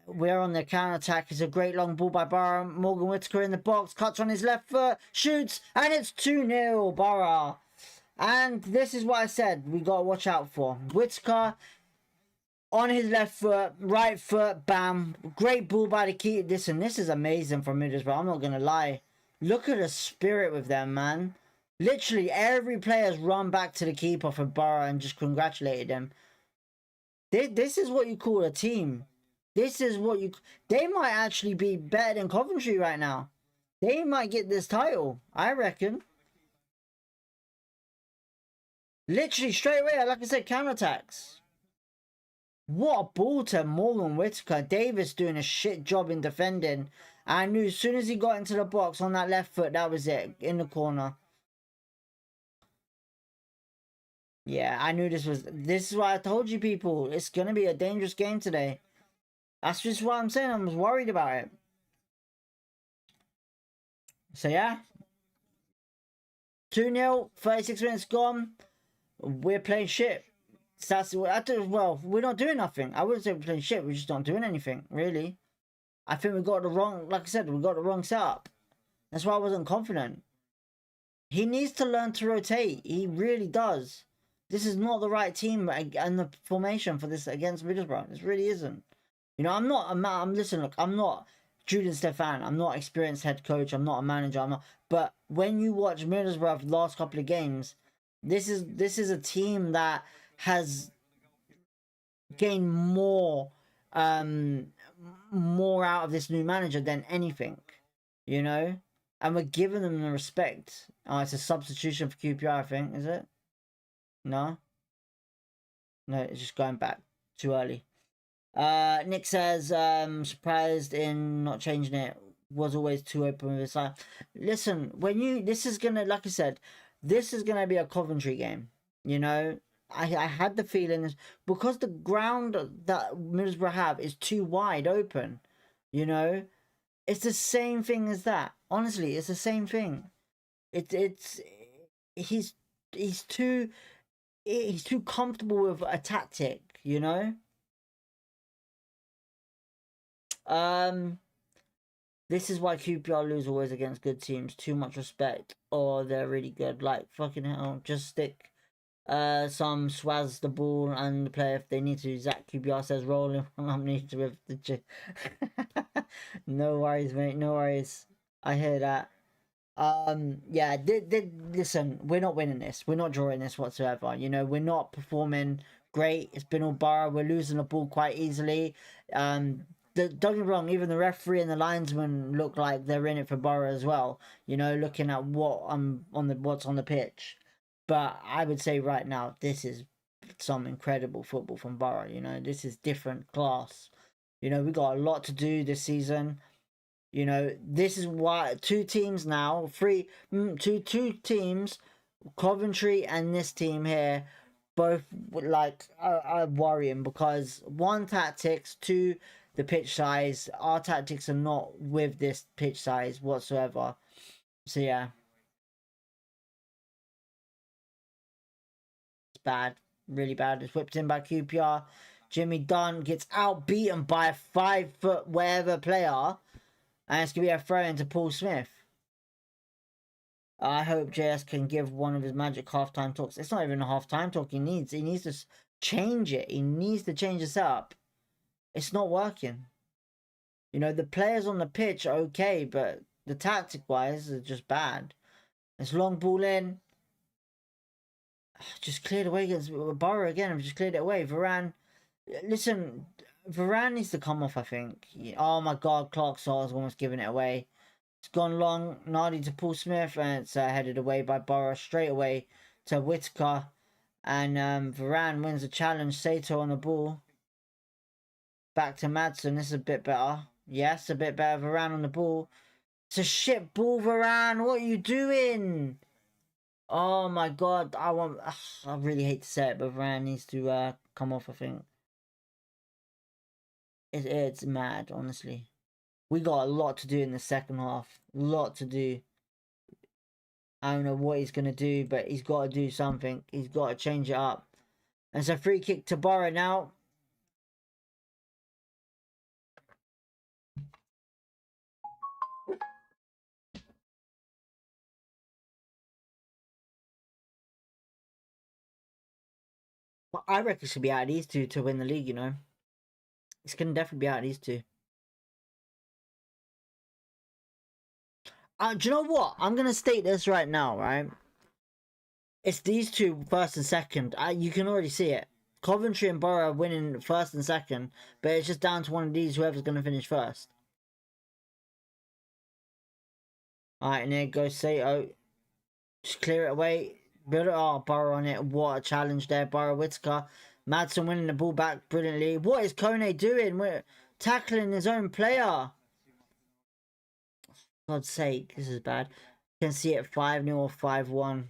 We're on the counter attack. It's a great long ball by Borough. Morgan Whitaker in the box, cuts on his left foot, shoots, and it's 2-0 Borough. And this is what I said we got to watch out for. Whitaker on his left foot, right foot, bam. Great ball by the keeper. This is amazing from Middlesbrough. I'm not going to lie. Look at the spirit with them, man. Literally, every player's run back to the keeper for Borough and just congratulated him. This is what you call a team. This is what you... They might actually be better than Coventry right now. They might get this title, I reckon. Literally, straight away, like I said, counterattacks. What a ball to Morgan Whitaker. Davis doing a shit job in defending. I knew as soon as he got into the box on that left foot, that was it. In the corner. Yeah, I knew this was... This is why I told you people. It's going to be a dangerous game today. That's just what I'm saying. I was worried about it. So yeah. 2-0. 36 minutes gone. We're playing shit. So that's what well, we're not doing nothing. I wouldn't say we're playing shit. We're just not doing anything, really. I think we got the wrong... Like I said, we got the wrong setup. That's why I wasn't confident. He needs to learn to rotate. He really does. This is not the right team and the formation for this against Middlesbrough. This really isn't. You know, I'm listen, look, I'm not Julian Stefan. I'm not an experienced head coach. I'm not a manager. I'm not. But when you watch Middlesbrough the last couple of games, this is a team that has gained more out of this new manager than anything, you know. And we're giving them the respect. Oh, it's a substitution for QPR, I think. Is it? No. No, it's just going back too early. Nick says, surprised in not changing it. Was always too open with his side. Listen, this is gonna, like I said, this is gonna be a Coventry game. You know, I had the feeling because the ground that Middlesbrough have is too wide open. You know, it's the same thing as that. Honestly, it's the same thing. He's too comfortable with a tactic. You know. This is why QPR lose always against good teams. Too much respect, or they're really good. Like fucking hell, just stick some swaz the ball and the player if they need to. Zach QPR says rolling underneath with the no worries, mate. No worries. I hear that. Yeah, listen, we're not winning this. We're not drawing this whatsoever. You know, we're not performing great. It's been all Borough. We're losing the ball quite easily. Don't get me wrong, even the referee and the linesman look like they're in it for Borough as well. You know, looking at what's on the pitch. But I would say right now, this is some incredible football from Borough. You know, this is different class. You know, we got a lot to do this season. You know, this is why two teams, Coventry and this team here, both like are worrying because one, tactics, two, the pitch size. Our tactics are not with this pitch size whatsoever. So yeah, it's bad, really bad. It's whipped in by QPR. Jimmy Dunn gets outbeaten by a 5-foot whatever player. And it's going to be a throw into Paul Smith. I hope JS can give one of his magic halftime talks. It's not even a halftime talk he needs. He needs to change it. He needs to change this up. It's not working. You know, the players on the pitch are okay, but the tactic-wise are just bad. It's long ball in. Just cleared away against Borough again. I've just cleared it away. Varane. Listen, Varane needs to come off, I think. Oh my god, Clark Saw's almost giving it away. It's gone long. Nardi to Paul Smith, and it's headed away by Borough straight away to Whitaker. And Varane wins the challenge. Sato on the ball. Back to Madsen. This is a bit better. Yes, a bit better. Varane on the ball. It's a shit ball, Varane. What are you doing? Oh my god. I really hate to say it, but Varane needs to come off, I think. It's mad, honestly. We got a lot to do in the second half. A lot to do. I don't know what he's going to do, but he's got to do something. He's got to change it up. And it's a free kick to Borough now. Well, I reckon it should be out of these two to win the league, you know. It's going to definitely be out of these two. Do you know what? I'm going to state this right now, right? It's these two, first and second. You can already see it. Coventry and Borough winning first and second, but it's just down to one of these, whoever's going to finish first. Alright, and there goes Sato. Just clear it away. Build it. Oh, Borough on it. What a challenge there. Borough Whitaker. Madsen winning the ball back brilliantly. What is Kone doing? We're tackling his own player. God's sake, this is bad. You can see it 5-0 or 5-1.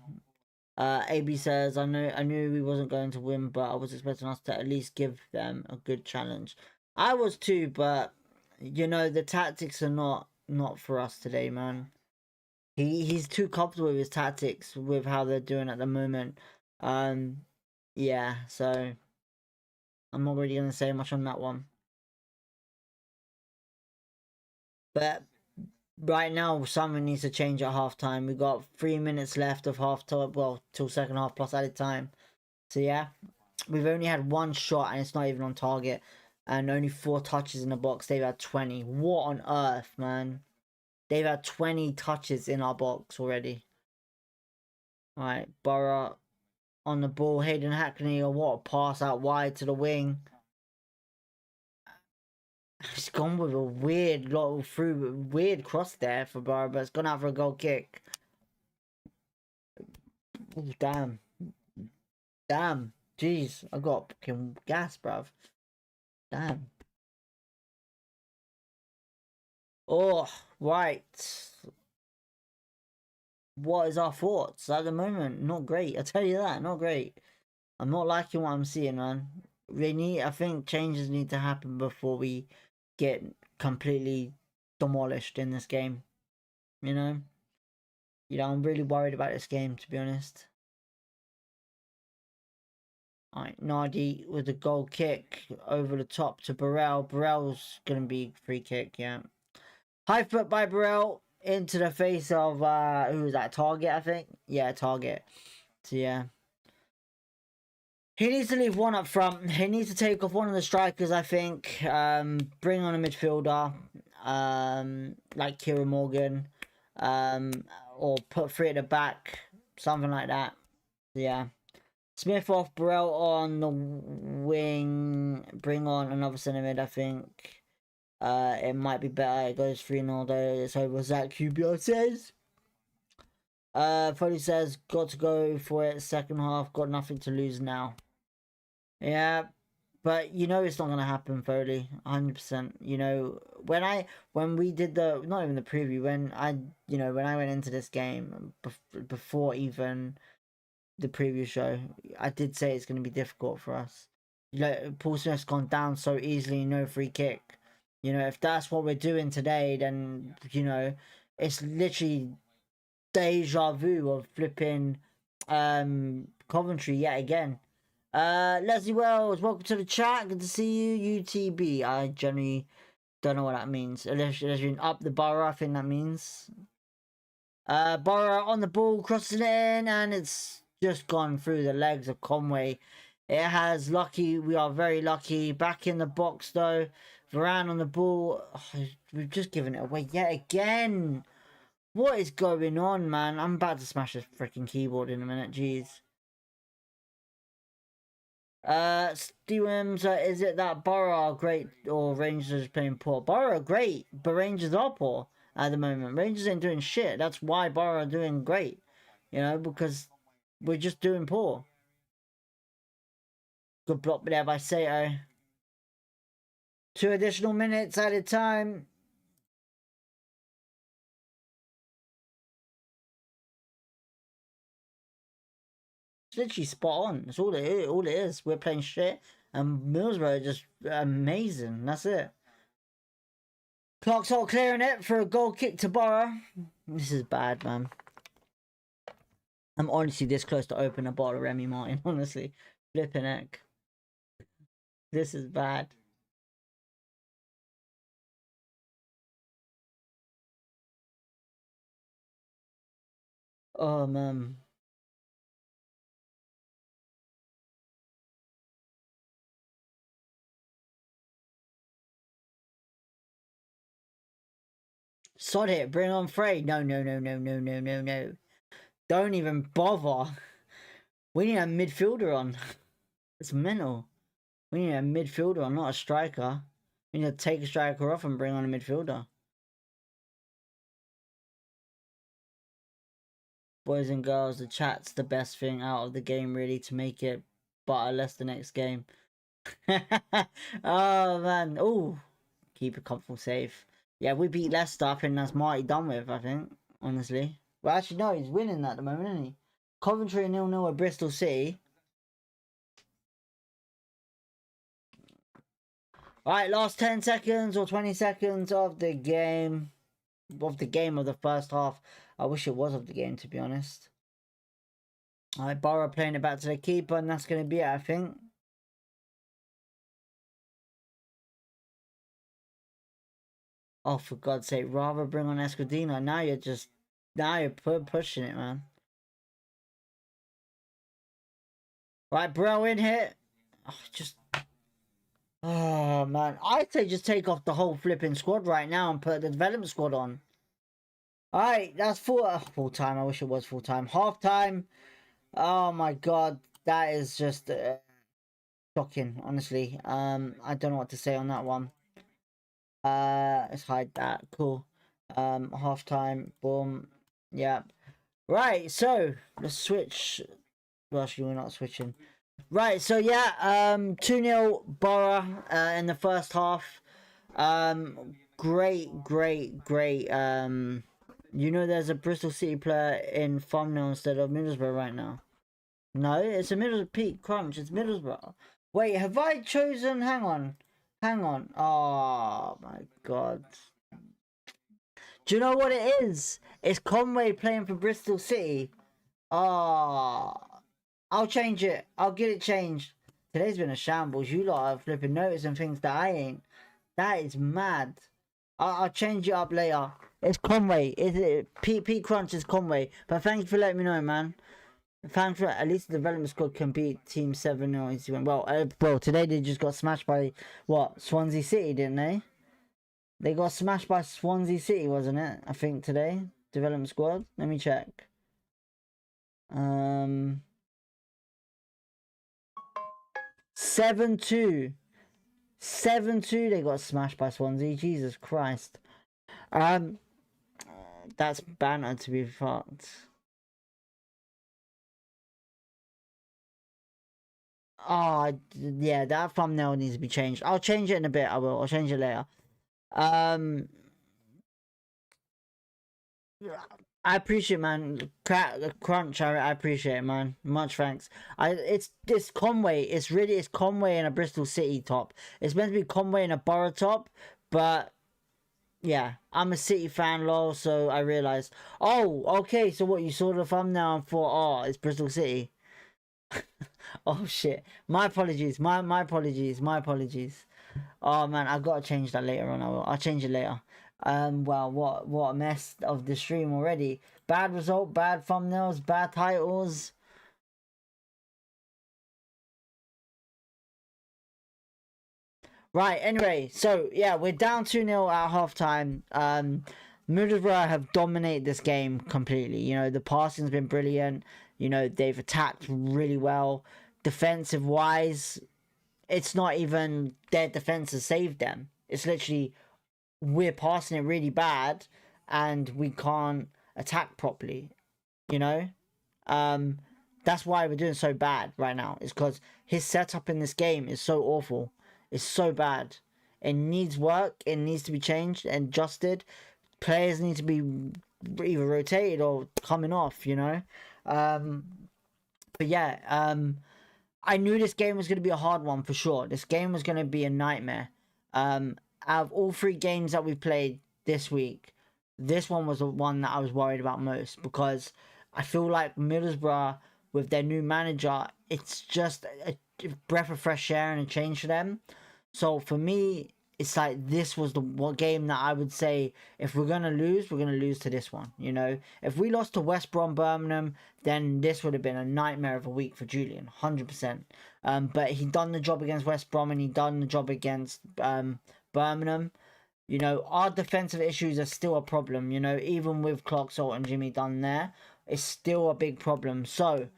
AB says, I knew we wasn't going to win, but I was expecting us to at least give them a good challenge. I was too, but you know, the tactics are not for us today, man. He's too comfortable with his tactics with how they're doing at the moment. Yeah, so I'm not really gonna say much on that one. But right now, something needs to change at halftime. We've got 3 minutes left of half time, well, till second half plus added time. So yeah, we've only had one shot and it's not even on target. and only 4 touches in the box. They've had 20. What on earth, man? They've had 20 touches in our box already. Alright, Borough on the ball. Hayden Hackney, or what a pass out wide to the wing. It's gone with a weird weird cross there for Borough, but it's gone out for a goal kick. Ooh, damn. Damn. Jeez, I got fucking gas, bruv. Damn. Oh, right. What is our thoughts at the moment? Not great. I tell you that, not great. I'm not liking what I'm seeing, man. I think changes need to happen before we get completely demolished in this game. You know? I'm really worried about this game, to be honest. Alright, Nardi with the goal kick over the top to Burrell. Burrell's going to be free kick, yeah. High foot by Burrell into the face of, who was that? Target, I think? Yeah, Target. So, yeah. He needs to leave one up front. He needs to take off one of the strikers, I think. Bring on a midfielder. Like Kieran Morgan. Or put 3 at the back. Something like that. Yeah. Smith off, Burrell on the wing. Bring on another centre mid, I think. It might be better. It goes 3-0 though. It's over. Zach QBR says. Foley says, got to go for it. Second half. Got nothing to lose now. Yeah. But it's not going to happen, Foley. 100%. When we did not even the preview, when I went into this game, before even the previous show, I did say it's going to be difficult for us. Paul Smith's gone down so easily, no free kick. If that's what we're doing today, then it's literally deja vu of flipping Coventry yet again. Leslie Wells, welcome to the chat. Good to see you. UTB. I generally don't know what that means. Unless you're up the Borough, I think that means. Borough on the ball, crossing it in, and it's just gone through the legs of Conway. It has lucky. We are very lucky. Back in the box though. Varane on the ball. Oh, we've just given it away yet again. What is going on, man? I'm about to smash this freaking keyboard in a minute. Jeez. Stevens, is it that Borough are great or Rangers playing poor? Borough are great, but Rangers are poor at the moment. Rangers ain't doing shit. That's why Borough are doing great. Because we're just doing poor. Good block there by Sato. 2 additional minutes at a time. It's literally spot on. That's all it is. We're playing shit, and Middlesbrough are just amazing. That's it. Clark's all clearing it for a goal kick to Borough. This is bad, man. I'm honestly this close to open a bottle of Remy Martin. Honestly, flipping heck. This is bad. Oh man. Sod it, bring on Frey. No. Don't even bother. We need a midfielder on. It's mental. We need a midfielder on, not a striker. We need to take a striker off and bring on a midfielder. Boys and girls, the chat's the best thing out of the game, really, to make it butterless the next game. Oh, man. Oh, keep a comfortable save. Yeah, we beat Leicester. I think that's Marty done with, I think, honestly. Well, actually, no, he's winning at the moment, isn't he? Coventry 0-0 at Bristol City. Alright, last 10 seconds or 20 seconds of the game. Of the first half. I wish it was of the game, to be honest. Alright, Borough playing it back to the keeper, and that's going to be it, I think. Oh, for God's sake, rather bring on Escudino. Now you're pushing it, man. Right, bro, in here. Oh, just Oh man, I'd say just take off the whole flipping squad right now and put the development squad on. Alright, that's full time. I wish it was full time. Half time. Oh my god, that is just shocking, honestly. I don't know what to say on that one. Let's hide that. Cool. Half time. Boom. Yeah. Right, so let's switch. Well, actually, we're not switching. Right, so yeah, 2-0 Borough in the first half. Great. You know, there's a Bristol City player in thumbnail instead of Middlesbrough right now. No, it's a Middlesbrough Pete Crunch. It's Middlesbrough. Wait, have I chosen? Hang on. Oh my god. Do you know what it is? It's Conway playing for Bristol City. Oh, I'll change it. I'll get it changed. Today's been a shambles. You lot are flipping noticing things that I ain't. That is mad. I'll change it up later. It's Conway. Pete Crunch is Conway. But thanks for letting me know, man. Thanks for at least the development squad can beat Team 7-0. Well, today they just got smashed by what? Swansea City, didn't they? They got smashed by Swansea City, wasn't it? I think today. Development squad. Let me check. 7-2. 7-2 they got smashed by Swansea. Jesus Christ. That's banter to be fucked. Oh, yeah, that thumbnail needs to be changed. I'll change it in a bit. I'll change it later. I appreciate, man. Crunch, I appreciate it, man. Much thanks. It's Conway. It's Conway in a Bristol City top. It's meant to be Conway in a Borough top, but yeah, I'm a City fan, lol. So I realized. Oh, okay. So what, you saw the thumbnail and thought, oh, it's Bristol City. Oh shit. My apologies. My apologies. My apologies. Oh man, I've got to change that later on. I'll change it later. Well, what a mess of the stream already. Bad result, bad thumbnails, bad titles. Right, anyway, so yeah, we're down 2-0 at halftime. Middlesbrough have dominated this game completely. You know, the passing's been brilliant. You know, they've attacked really well. Defensive wise, it's not even their defense has saved them. It's literally we're passing it really bad and we can't attack properly. You know, that's why we're doing so bad right now. It's because his setup in this game is so awful. It's so bad. It needs work. It needs to be changed and adjusted. Players need to be either rotated or coming off. You know, but yeah, I knew this game was going to be a hard one for sure. This game was going to be a nightmare. Out of all 3 games that we played this week, this one was the one that I was worried about most because I feel like Middlesbrough, with their new manager, it's just a breath of fresh air and a change for them. So for me, it's like this was the one game that I would say if we're gonna lose to this one. You know, if we lost to West Brom Birmingham, then this would have been a nightmare of a week for Julian, 100%. But he done the job against West Brom and he done the job against Birmingham. You know, our defensive issues are still a problem. You know, even with Clark Salt and Jimmy Dunn there, it's still a big problem. So,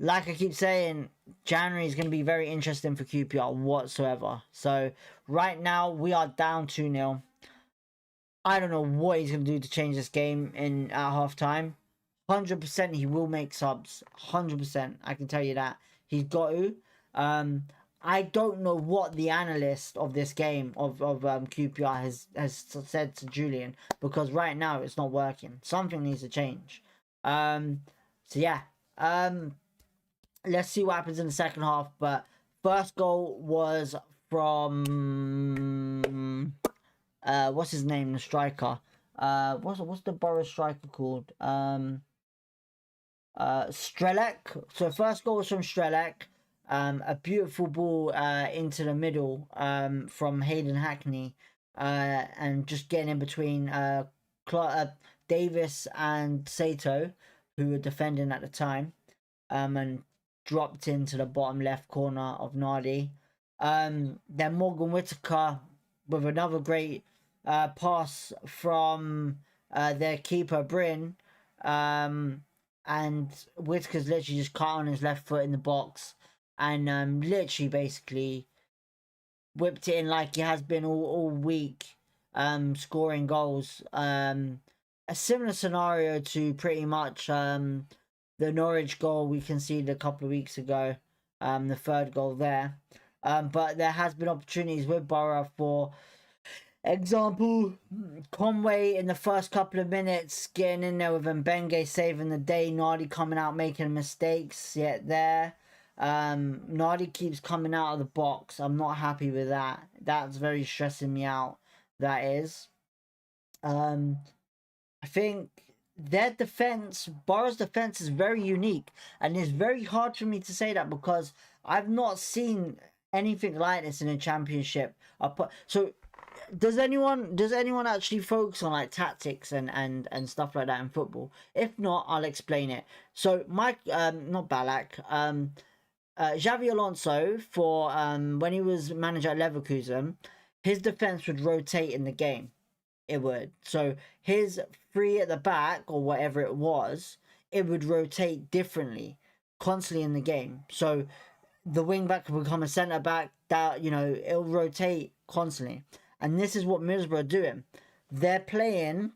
like I keep saying, January is going to be very interesting for QPR whatsoever. So, right now, we are down 2-0. I don't know what he's going to do to change this game at half time. 100% he will make subs. 100%. I can tell you that. He's got to. I don't know what the analyst of this game of QPR has said to Julian, because right now it's not working. Something needs to change. So yeah. Let's see what happens in the second half. But first goal was from what's his name, the striker. What's the Borough striker called? Strelec. So first goal was from Strelec. A beautiful ball into the middle from Hayden Hackney, and just getting in between Davis and Sato, who were defending at the time, and dropped into the bottom left corner of Nardi. Then Morgan Whittaker with another great pass from their keeper Bryn, and Whittaker's literally just caught on his left foot in the box and literally basically whipped it in like he has been all week, scoring goals. A similar scenario to pretty much the Norwich goal we conceded a couple of weeks ago, the third goal there. But there has been opportunities with Borough, for example, Conway in the first couple of minutes getting in there with Mbenge saving the day, Nardi coming out making mistakes yet there. Nardi keeps coming out of the box. I'm not happy with that. That's very stressing me out. That is. I think their defense, Borough's defense, is very unique, and it's very hard for me to say that because I've not seen anything like this in a championship. So does anyone actually focus on like tactics and stuff like that in football? If not, I'll explain it. So Mike, not Ballack, Xavi Alonso, for when he was manager at Leverkusen, his defense would rotate in the game. It would. So his three at the back or whatever it was, it would rotate differently constantly in the game. So the wing back could become a centre back. That, you know, it'll rotate constantly. And this is what Middlesbrough are doing. They're playing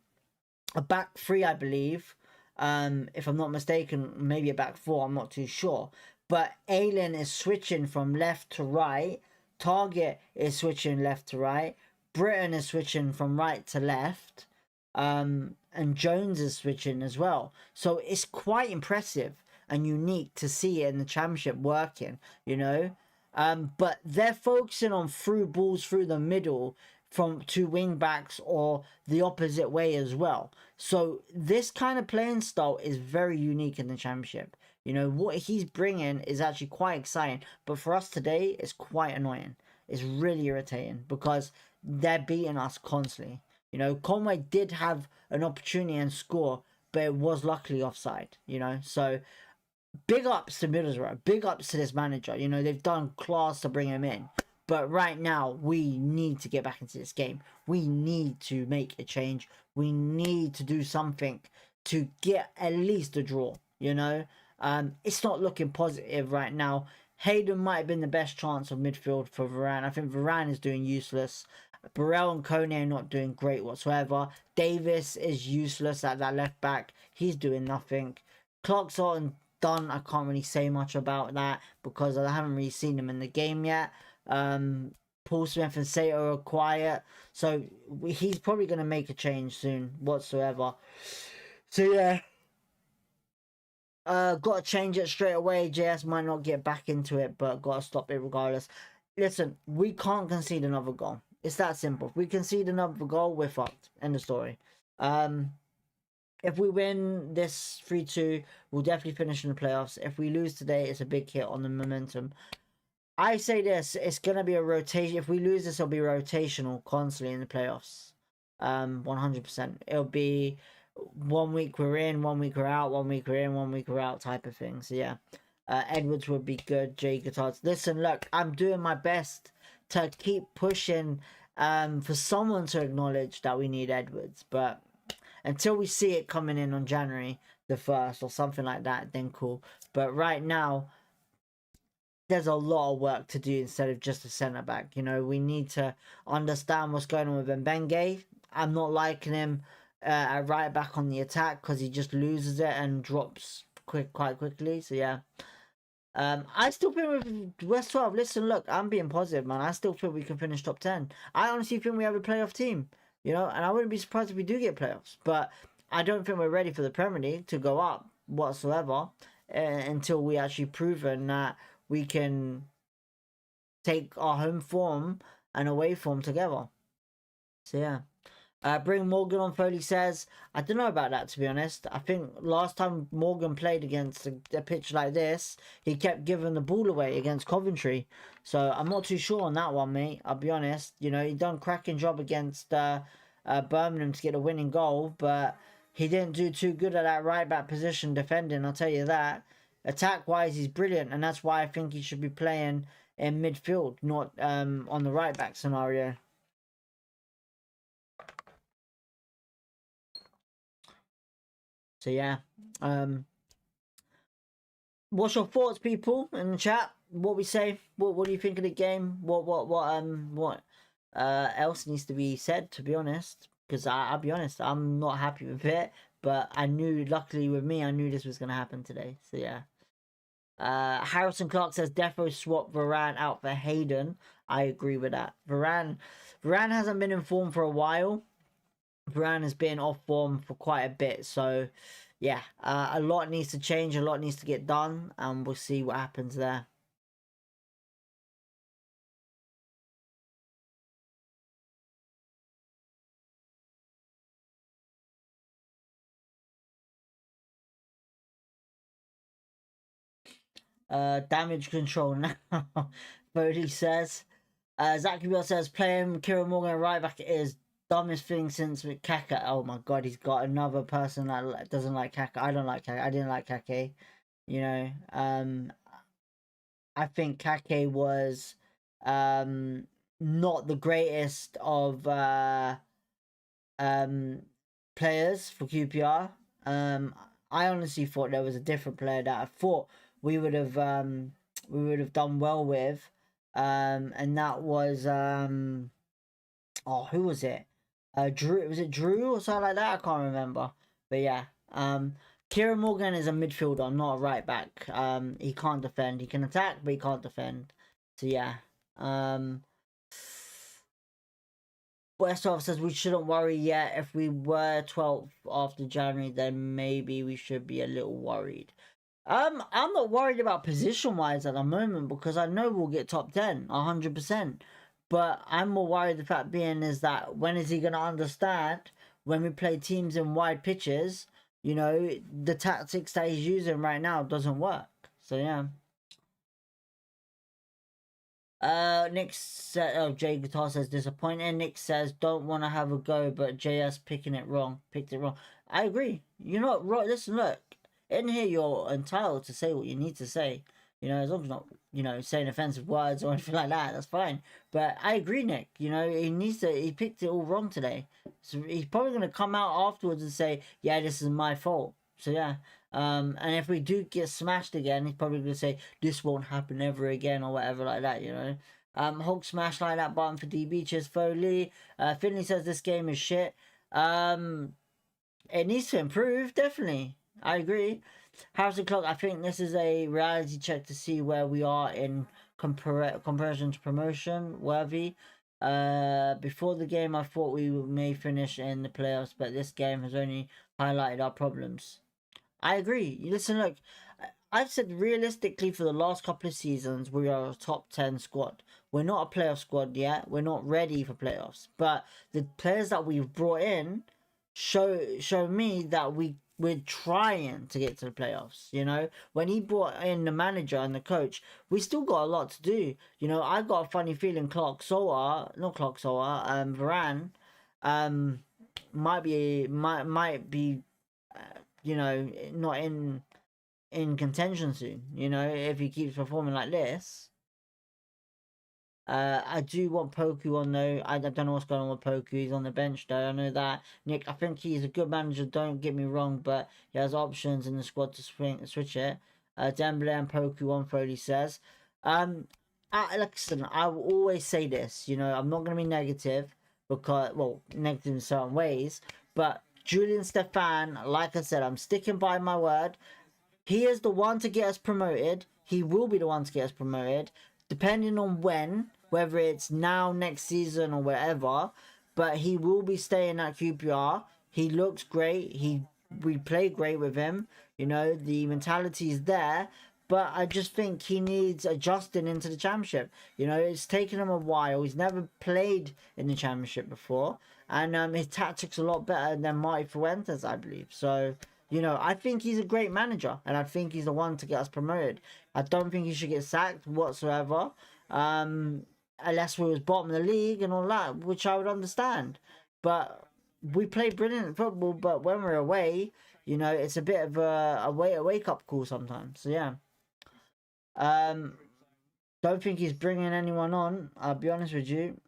a back three, I believe. If I'm not mistaken, maybe a back four. I'm not too sure. But Aylen is switching from left to right. Target is switching left to right. Britton is switching from right to left. And Jones is switching as well. So it's quite impressive and unique to see it in the championship working, you know. But they're focusing on through balls through the middle from two wing backs or the opposite way as well. So this kind of playing style is very unique in the championship. You know, what he's bringing is actually quite exciting. But for us today, it's quite annoying. It's really irritating because they're beating us constantly. You know, Conway did have an opportunity and score, but it was luckily offside, you know. So big ups to Middlesbrough. Big ups to this manager. You know, they've done class to bring him in. But right now, we need to get back into this game. We need to make a change. We need to do something to get at least a draw, you know. It's not looking positive right now. Hayden might have been the best chance of midfield for Varane. I think Varane is doing useless. Burrell and Kone are not doing great whatsoever. Davis is useless at that left back. He's doing nothing. Clarkson done. I can't really say much about that because I haven't really seen him in the game yet. Paul Smith and Sato are quiet. So he's probably going to make a change soon whatsoever. So yeah. Got to change it straight away. JS might not get back into it, but got to stop it regardless. Listen, we can't concede another goal. It's that simple. If we concede another goal, we're fucked. End of story. If we win this 3-2, we'll definitely finish in the playoffs. If we lose today, it's a big hit on the momentum. I say this, it's going to be a rotation. If we lose this, it'll be rotational constantly in the playoffs. 100%. It'll be 1 week we're in, 1 week we're out, 1 week we're in, 1 week we're out type of thing. So yeah, Edwards would be good. Jay Guitars. Listen, look, I'm doing my best to keep pushing for someone to acknowledge that we need Edwards. But until we see it coming in on January the 1st or something like that, then cool. But right now, there's a lot of work to do instead of just a centre back. You know, we need to understand what's going on with Mbenge. I'm not liking him at right back on the attack because he just loses it and drops quite quickly. So yeah, I still think with West 12. Listen, look, I'm being positive, man. I still think we can finish top 10. I honestly think we have a playoff team. You know, and I wouldn't be surprised if we do get playoffs. But I don't think we're ready for the Premier League to go up whatsoever until we actually proven that we can take our home form and away form together. So yeah. Bring Morgan on. Foley says, I don't know about that, to be honest. I think last time Morgan played against a pitch like this, he kept giving the ball away against Coventry. So I'm not too sure on that one, mate. I'll be honest. You know, he done a cracking job against Birmingham to get a winning goal, but he didn't do too good at that right back position defending, I'll tell you that. Attack-wise, he's brilliant, and that's why I think he should be playing in midfield, not on the right back scenario. So yeah, what's your thoughts, people, in the chat? What we say? What do you think of the game? What else needs to be said? To be honest, because I'll be honest, I'm not happy with it. But I knew, luckily with me, I knew this was gonna happen today. So yeah. Harrison Clark says defo swap Varane out for Hayden. I agree with that. Varane hasn't been in form for a while. Varane has been off form for quite a bit. So yeah, a lot needs to change, a lot needs to get done, and we'll see what happens there. Damage control now. Bodie says. Zach Biel says playing Kieran Morgan right back is dumbest thing since with Kaka. Oh my god, he's got another person that doesn't like Kaka. I don't like Kaka. I didn't like Kake. You know, I think Kake was not the greatest of players for QPR. I honestly thought there was a different player that I thought we would have done well with. And that was oh, who was it? Drew, was it Drew or something like that? I can't remember. But yeah, Kieran Morgan is a midfielder, not a right back. He can't defend. He can attack, but he can't defend. So yeah. Westhoff says we shouldn't worry yet. If we were 12th after January, then maybe we should be a little worried. I'm not worried about position wise at the moment because I know we'll get top 10, 100%. But I'm more worried the fact being is that when is he going to understand when we play teams in wide pitches, you know, the tactics that he's using right now doesn't work. So yeah. Nick said, oh, Jay Guitar says disappointing. Nick says don't want to have a go, but JS picked it wrong. I agree. You're not right. Listen, look, in here you're entitled to say what you need to say. You know, as long as not, you know, saying offensive words or anything like that, that's fine. But I agree, Nick. You know, he picked it all wrong today. So he's probably gonna come out afterwards and say, yeah, this is my fault. So yeah. And if we do get smashed again, he's probably gonna say this won't happen ever again or whatever like that, you know. Hulk smash like that button for DB. Cheers, Foley. Finley says this game is shit. It needs to improve, definitely. I agree. Harrison Clock, I think this is a reality check to see where we are in comparison to promotion worthy. Before the game, I thought we may finish in the playoffs, but this game has only highlighted our problems. I agree. Listen, look, I've said realistically for the last couple of seasons, we are a top 10 squad. We're not a playoff squad yet. We're not ready for playoffs. But the players that we've brought in show me that we're trying to get to the playoffs. You know, when he brought in the manager and the coach, we still got a lot to do. You know, I got a funny feeling Varane, might be, you know, not in contention soon. You know, if he keeps performing like this. I do want Poku on though. I don't know what's going on with Poku. He's on the bench though. I know that. Nick, I think he's a good manager. Don't get me wrong, but he has options in the squad to switch it. Dembele and Poku on Foley says. Listen, I will always say this. You know, I'm not going to be negative because, well, negative in certain ways. But Julian Stefan, like I said, I'm sticking by my word. He is the one to get us promoted. He will be the one to get us promoted, depending on when, whether it's now, next season, or wherever. But he will be staying at QPR. He looks great. We play great with him. You know, the mentality is there. But I just think he needs adjusting into the championship. You know, it's taken him a while. He's never played in the championship before. And his tactics are a lot better than Marty Fuentes, I believe. So, you know, I think he's a great manager. And I think he's the one to get us promoted. I don't think he should get sacked whatsoever. Unless we was bottom of the league and all that, which I would understand. But we play brilliant football. But when we're away, you know, it's a bit of a wake-up call sometimes. So, yeah. Don't think he's bringing anyone on, I'll be honest with you.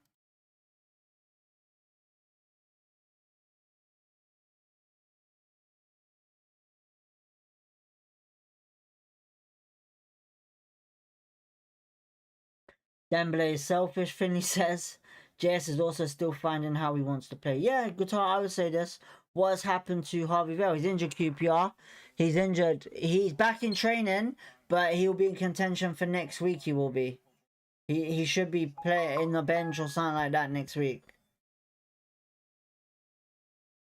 Dembele is selfish, Finley says. JS is also still finding how he wants to play. Yeah, Guitar, I would say this. What has happened to Harvey Vale? He's injured, QPR. He's injured. He's back in training, but he'll be in contention for next week. He will be. He should be playing in the bench or something like that next week.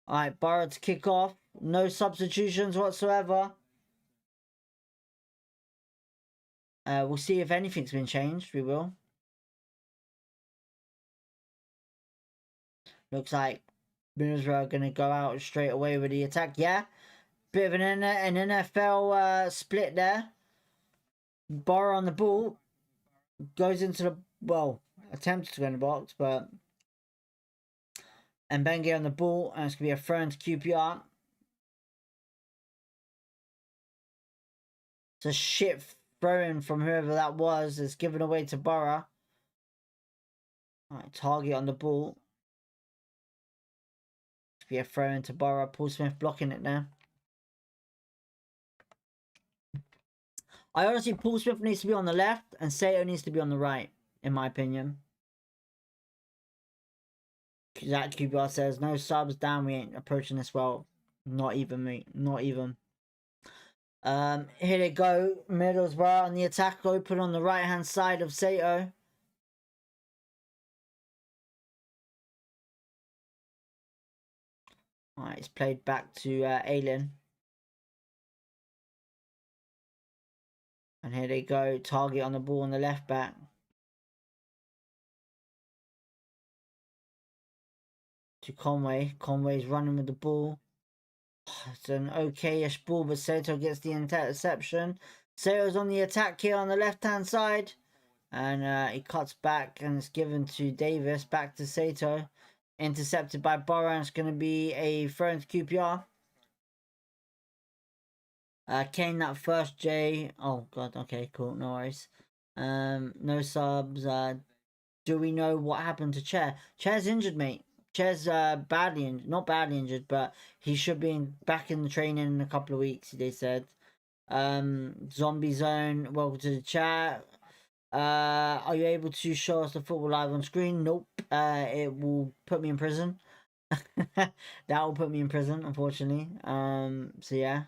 Alright, Borough to kick off. No substitutions whatsoever. We'll see if anything's been changed. We will. Looks like Middlesbrough are going to go out straight away with the attack. Yeah. Bit of an NFL split there. Borough on the ball. Goes into the... Well, attempts to go in the box, but... And Bengue on the ball. And it's going to be a throw into QPR. It's a shit throw-in from whoever that was. It's given away to Borough. Alright, Target on the ball. Be a throw into Borough. Paul Smith blocking it now. I honestly, Paul Smith needs to be on the left and Sato needs to be on the right, in my opinion. That QBR says, no subs, damn, we ain't approaching this well. Not even, mate. Not even. Here they go. Middlesbrough on the attack, open on the right-hand side of Sato. Alright, it's played back to Aylin. And here they go. Target on the ball on the left back. To Conway. Conway's running with the ball. It's an okay-ish ball, but Sato gets the interception. Sato's on the attack here on the left-hand side. And he cuts back and it's given to Davis. Back to Sato. Intercepted by Borough, and it's going to be a throw into QPR. Kane that first, J. Oh, God. Okay, cool. No worries. No subs. Do we know what happened to Chair? Chair's injured, mate. Chair's badly injured. Not badly injured, but he should be back in the training in a couple of weeks, they said. Zombie Zone, welcome to the chat. Are you able to show us the football live on screen? Nope. It will put me in prison. That will put me in prison, unfortunately. So yeah.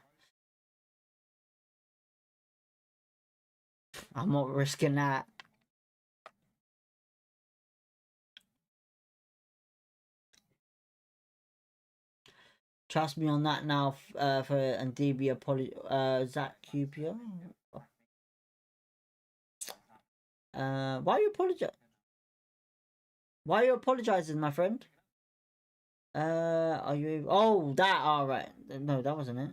I'm not risking that. Trust me on that now. For and DB apology. Zach QPR. Why are you apologizing? Why are you apologizing, my friend? Are you? Oh, that. All right. No, that wasn't it.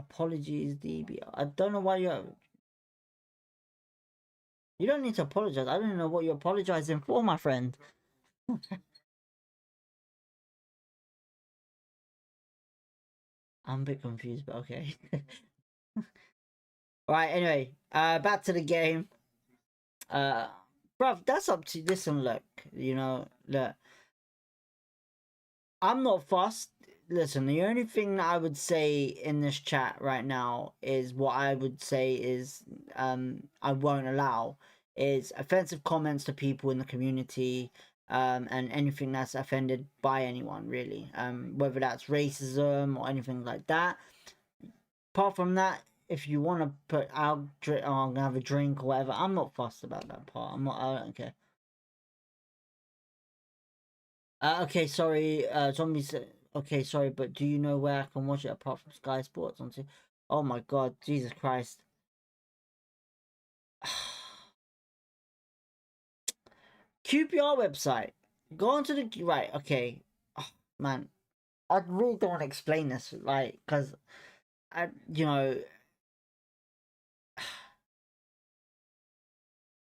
Apologies, DB. I don't know why you're. You don't need to apologize. I don't even know what you're apologizing for, my friend. I'm a bit confused, but okay. Right, anyway, back to the game. Bruv, that's up to... Listen, look, you know, look. I'm not fussed. Listen, the only thing that I would say in this chat right now is what I would say is, I won't allow, is offensive comments to people in the community, and anything that's offended by anyone, really. Whether that's racism or anything like that. Apart from that, if you want to put out, I'm gonna have a drink or whatever, I'm not fussed about that part. I don't care. Okay, sorry, zombies. Okay, sorry, but do you know where I can watch it apart from Sky Sports? Oh my God, Jesus Christ. QPR website. Go onto the right. Okay, oh, man, I really don't want to explain this, like, because you know.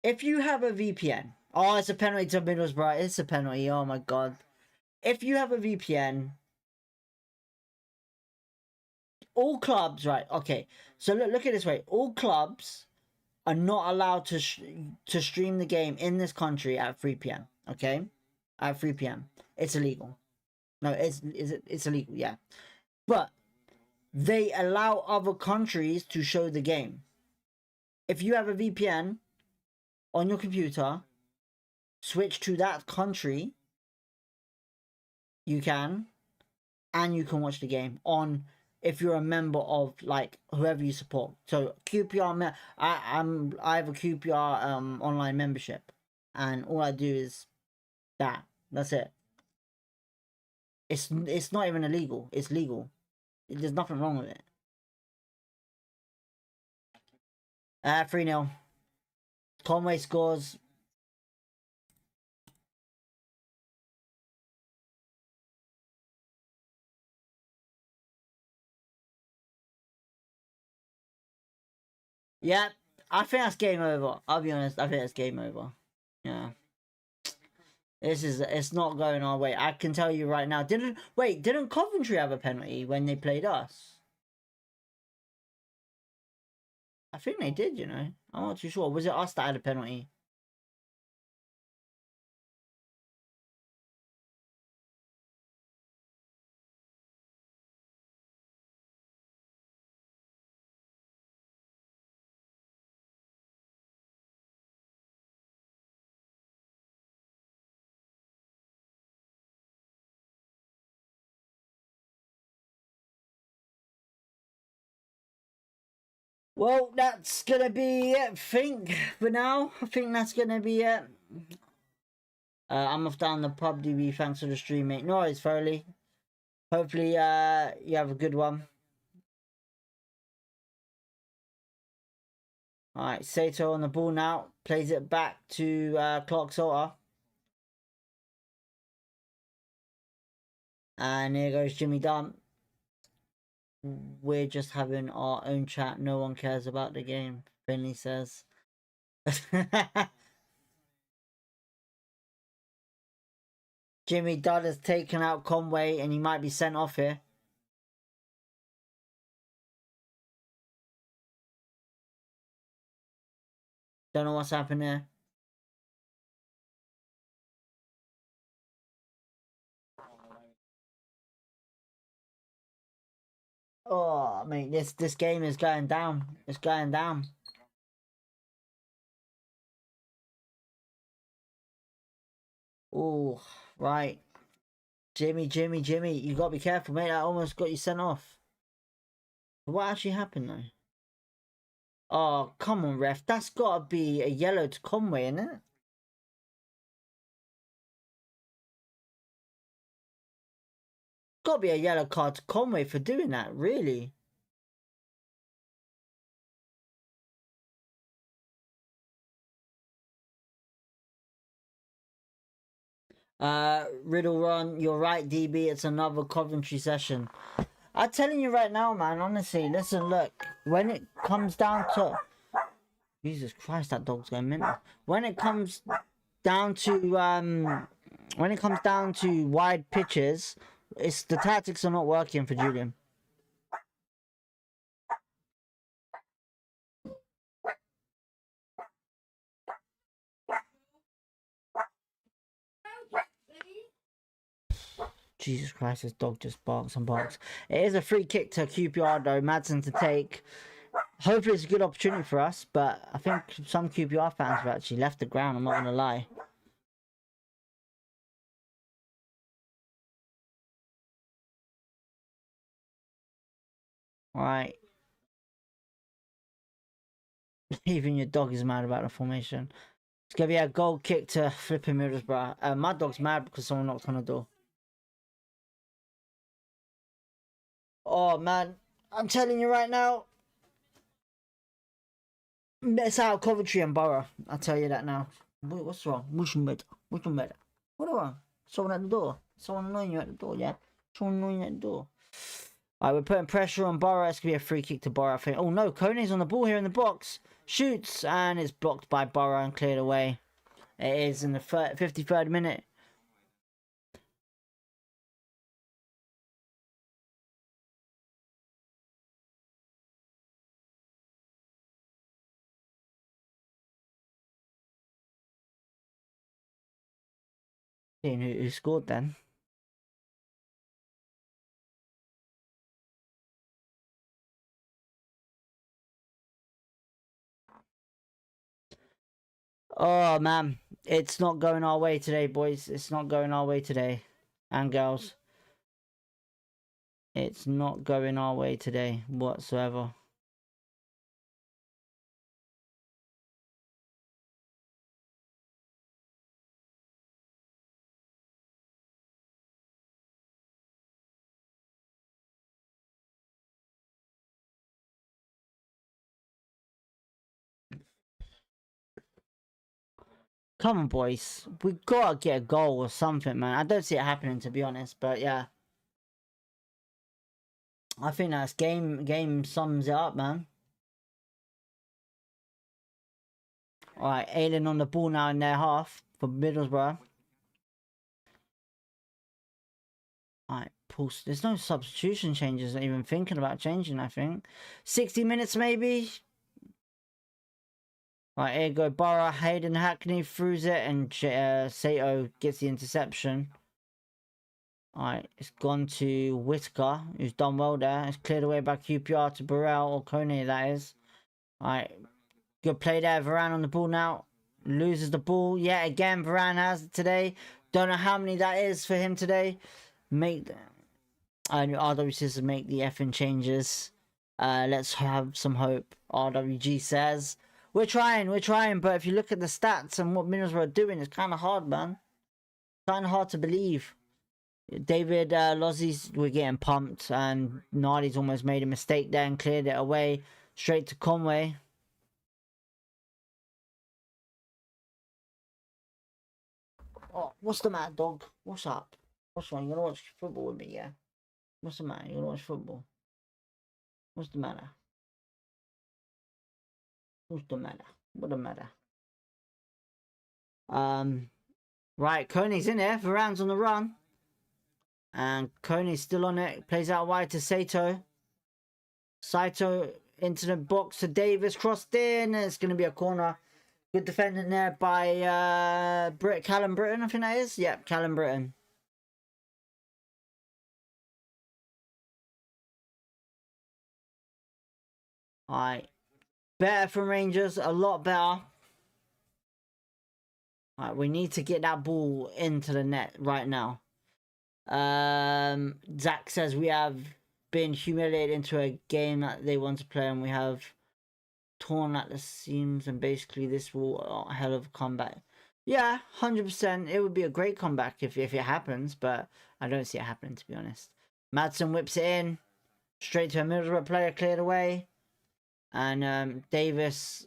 If you have a VPN, oh, it's a penalty to Middlesbrough. It's a penalty. Oh my God. If you have a VPN, all clubs, right? Okay, so look at it this way: all clubs are not allowed to stream the game in this country at 3 p.m. Okay, at 3 p.m. It's illegal. No, it's illegal. Yeah, but they allow other countries to show the game. If you have a VPN on your computer, switch to that country, you can, and you can watch the game on, if you're a member of like whoever you support. So QPR, I have a QPR online membership, and all I do is that. That's it. It's not even illegal. It's legal. There's nothing wrong with it. 3-0. Conway scores. Yeah, I think that's game over. I'll be honest, I think that's game over. Yeah. It's not going our way. I can tell you right now. Didn't Coventry have a penalty when they played us? I think they did, you know. I'm not too sure. Was it us that had a penalty? Well, that's gonna be it, I think, for now. I think that's gonna be it. I'm off down the pub, DB. Thanks for the stream, mate. No worries, Foley. Hopefully, you have a good one. Alright, Sato on the ball now. Plays it back to Clark Salter. And here goes Jimmy Dunn. We're just having our own chat. No one cares about the game, Finley says. Jimmy Dunn has taken out Conway and he might be sent off here. Don't know what's happened there. Oh, mate, this game is going down. It's going down. Oh, right. Jimmy, you got to be careful, mate. I almost got you sent off. What actually happened, though? Oh, come on, ref. That's got to be a yellow to Conway, isn't it? Got to be a yellow card to Conway for doing that, really. Riddle Run, you're right, DB. It's another Coventry session. I'm telling you right now, man, honestly, listen, look, when it comes down to... Jesus Christ, that dog's going mental. When it comes down to, wide pitches, the tactics are not working for Julian. Jesus Christ, this dog just barks and barks. It is a free kick to QPR though, Madsen to take. Hopefully it's a good opportunity for us, but I think some QPR fans have actually left the ground, I'm not going to lie. Alright. Even your dog is mad about the formation. It's going to be a goal kick to flipping Middlesbrough. My dog's mad because someone knocked on the door. Oh man, I'm telling you right now. It's out Coventry and Borough. I'll tell you that now. What's wrong? What's better? What wrong? Someone at the door. Someone annoying you at the door, yeah? Someone annoying you at the door. Alright, we're putting pressure on Borough. It's going to be a free kick to Borough, I think. Oh no, Kone's on the ball here in the box. Shoots, and it's blocked by Borough and cleared away. It is in the 53rd minute. Seeing who scored then. Oh man, it's not going our way today, boys. It's not going our way today, and girls. It's not going our way today whatsoever. Come on, boys. We gotta get a goal or something, man. I don't see it happening, to be honest. But yeah, I think that's game sums it up, man. All right, Aiden on the ball now in their half for Middlesbrough. All right, pulse. There's no substitution changes. Not even thinking about changing. I think 60 minutes maybe. Right, here go Borough, Hayden Hackney throws it, and Sato gets the interception. Alright, it's gone to Whitaker, who's done well there. It's cleared away by QPR to Burrell, or Coney, that is. Alright, good play there. Varane on the ball now. Loses the ball. Yeah, again, Varane has it today. Don't know how many that is for him today. RW says to make the effing changes. Let's have some hope. RWG says. We're trying, but if you look at the stats and what Middlesbrough are doing, it's kind of hard, man. Kind of hard to believe. David Lozzie's, we're getting pumped, and Nardi's almost made a mistake there and cleared it away straight to Conway. Oh, what's the matter, dog? What's up? What's wrong? You gonna watch football with me, yeah? What's the matter? You gonna watch football? What's the matter? What's the matter? What the matter? Right, Coney's in there. Varane's on the run. And Coney's still on it. Plays out wide to Sato. Sato into the box to Davis. Crossed in. It's going to be a corner. Good defending there by Callum Britton, I think that is. Yep, Callum Britton. Alright. Better from Rangers. A lot better. Alright, we need to get that ball into the net right now. Zach says we have been humiliated into a game that they want to play, and we have torn at the seams, and basically this will a hell of a comeback. Yeah, 100%. It would be a great comeback if it happens, but I don't see it happening, to be honest. Madsen whips it in straight to a Middlesbrough player, cleared away, and Davis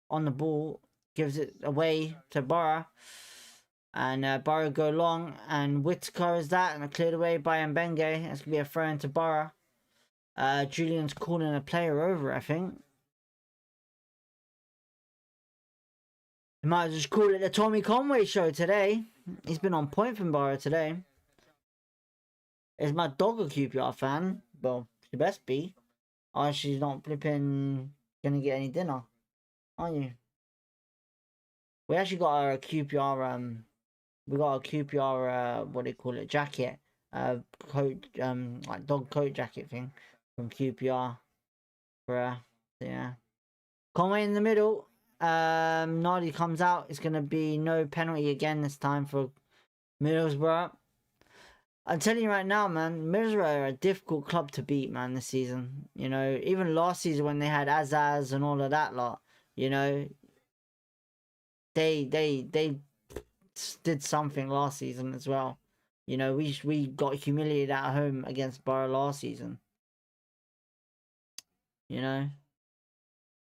on the ball gives it away to Borough. And Borough go long, and Whitaker is that, and cleared away by Mbenge. It's going to be a throw into Borough. Julian's calling a player over, I think. He might just call it the Tommy Conway show today. He's been on point from Borough today. Is my dog a QPR fan? Well, she best be. Or she's not flipping going to get any dinner. Are you? We actually got a QPR... We got a QPR, what do you call it, jacket, coat, like dog coat jacket thing from QPR. Yeah. Conway in the middle. Nardi comes out. It's gonna be no penalty again this time for Middlesbrough. I'm telling you right now, man, Middlesbrough are a difficult club to beat, man, this season. You know, even last season when they had Azaz and all of that lot, you know, they did something last season as well. You know, we got humiliated at home against Borough last season. You know,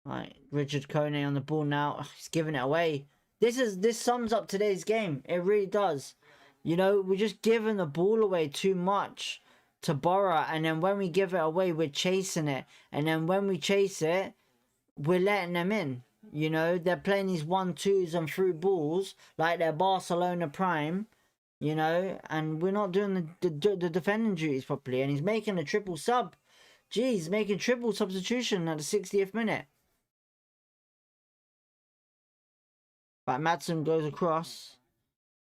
like Richard Coney on the ball now. He's giving it away. This sums up today's game. It really does. You know, we're just giving the ball away too much to Borough, and then when we give it away, we're chasing it, and then when we chase it, we're letting them in. You know, they're playing these 1-2s and through balls like they're Barcelona prime, you know, and we're not doing the defending duties properly. And he's making a triple sub. Jeez, making triple substitution at the 60th minute. Right, Madsen goes across.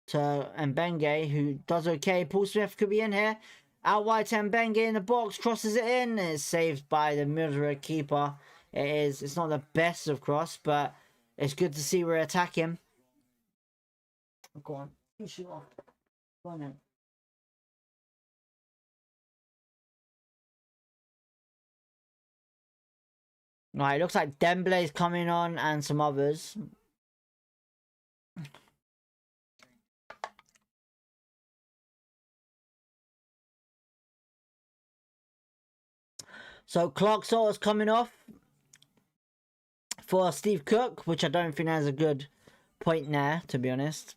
to Mbenge, who does okay. Paul Smith could be in here. Out wide to Mbenge in the box, crosses it in. It's saved by the Middlesbrough keeper. It's not the best of cross, but it's good to see we're attacking. Go on. Shoot off. Go on then. Right, it looks like Dembele's coming on and some others. So Clark Salter's coming off for Steve Cook, which I don't think has a good point there, to be honest.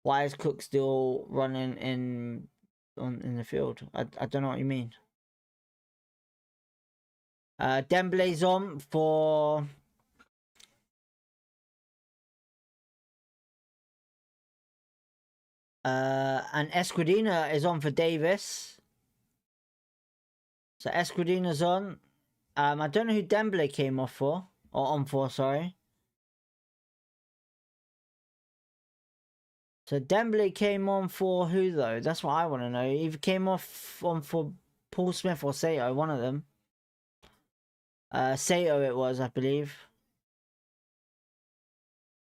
Why is Cook still running in the field? I don't know what you mean. Dembele's on for and Esquidina is on for Davis. So Esquidina's on. I don't know who Dembele came off for, or on for, sorry. So Dembele came on for who though? That's what I want to know. He either came off on for Paul Smith or Sato, one of them. Sato it was, I believe.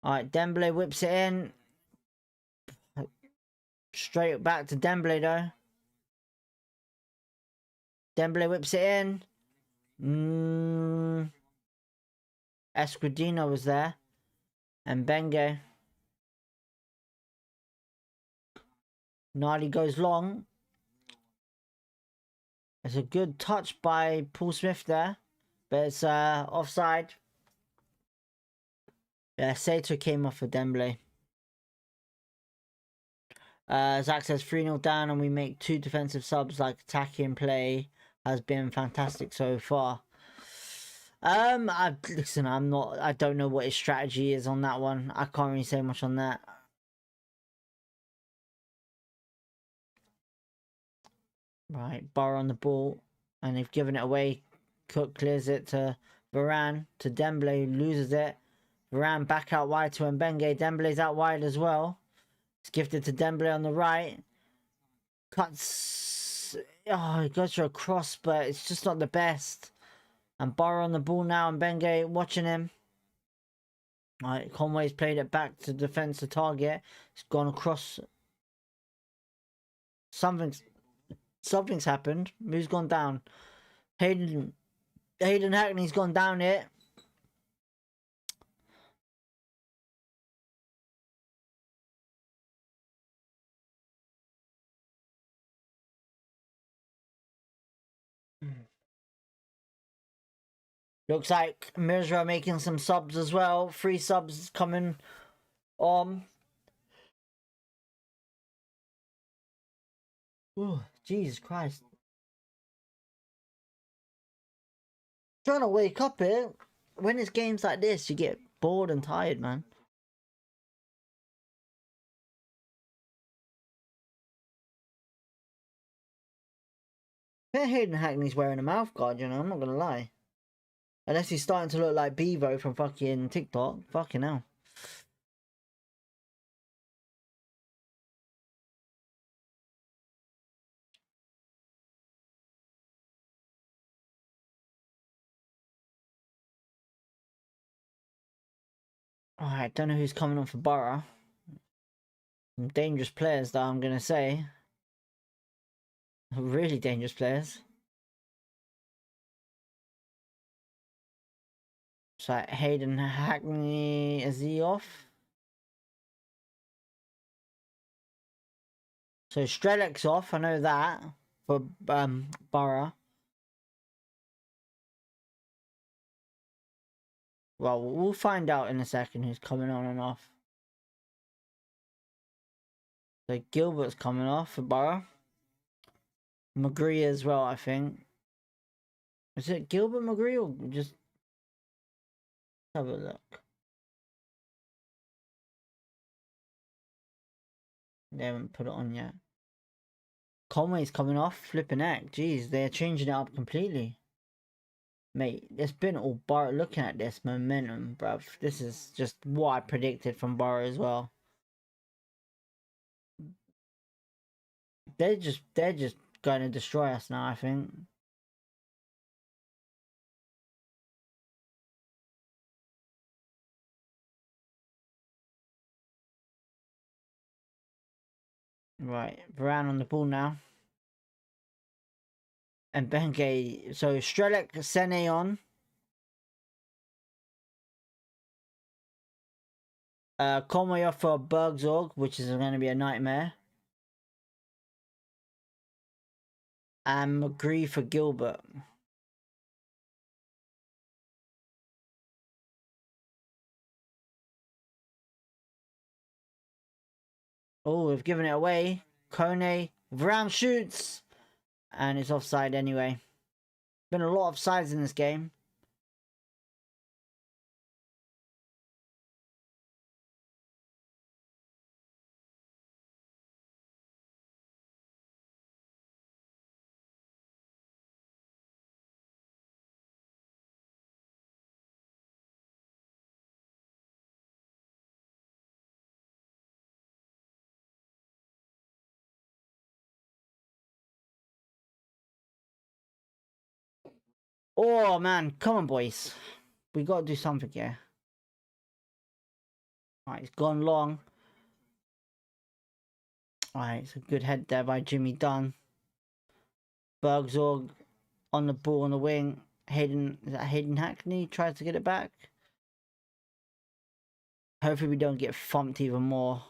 Alright, Dembele whips it in. Straight back to Dembele though. Dembele whips it in. Esquidino was there. And Mbenge. Nadi goes long. It's a good touch by Paul Smith there. But it's offside. Yeah, Sato came off for Dembele. Zach says 3-0 down and we make 2 defensive subs. Like attacking play has been fantastic so far. Listen, I don't know what his strategy is on that one. I can't really say much on that. Right, Barr on the ball, and they've given it away. Cook clears it to Varane, to Dembele, loses it. Varane back out wide to Mbenge. Dembele's out wide as well. It's gifted to Dembele on the right. Cuts. Oh, it goes for a cross, but it's just not the best. And Barr on the ball now, and Mbenge watching him. Alright, Conway's played it back to defense to target. It's gone across. Something's happened. Who's gone down? Hayden Hackney's gone down it. Looks like Middlesbrough making some subs as well. 3 subs coming on. Oh, Jesus Christ. Trying to wake up here. When it's games like this, you get bored and tired, man. Hayden Hackney's wearing a mouth guard, you know, I'm not gonna lie. Unless he's starting to look like Bevo from fucking TikTok. Fucking hell. Alright, don't know who's coming on for Borough. Some dangerous players, though, I'm gonna say. Really dangerous players. So Hayden Hackney, is he off? So Strelek's off, I know that, for Borough. Well, we'll find out in a second who's coming on and off. So Gilbert's coming off for Borough. McGree as well, I think. Is it Gilbert McGree or just have a look? They haven't put it on yet. Conway's coming off, flipping heck. Jeez, they're changing it up completely. Mate, it's been all Borough. Looking at this momentum, bruv. This is just what I predicted from Borough as well. They're just going to destroy us now, I think. Right, Varane on the ball now. And Benge, so Strelec, Sene on. Conway off for Bergzorg, which is going to be a nightmare. And McGree for Gilbert. Oh, we've given it away. Kone, Varane shoots. And it's offside anyway. Been a lot of sides in this game. Oh, man. Come on, boys. We got to do something here. Alright, it's gone long. Alright, it's a good head there by Jimmy Dunn. Bergzorg on the ball on the wing. Hayden Hackney tries to get it back. Hopefully we don't get thumped even more.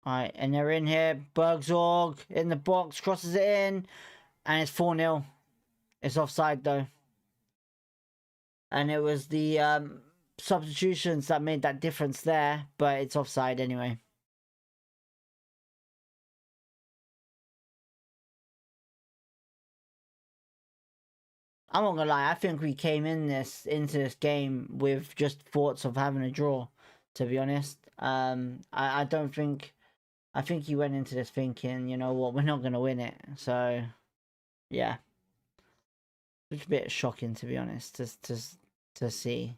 Alright, and they're in here. Bergzorg in the box, crosses it in. And it's 4-0. It's offside though. And it was the substitutions that made that difference there. But it's offside anyway. I'm not gonna lie, I think we came into this game with just thoughts of having a draw, to be honest. I don't think... I think he went into this thinking, you know what, we're not going to win it. So, yeah. It's a bit shocking, to be honest, to see.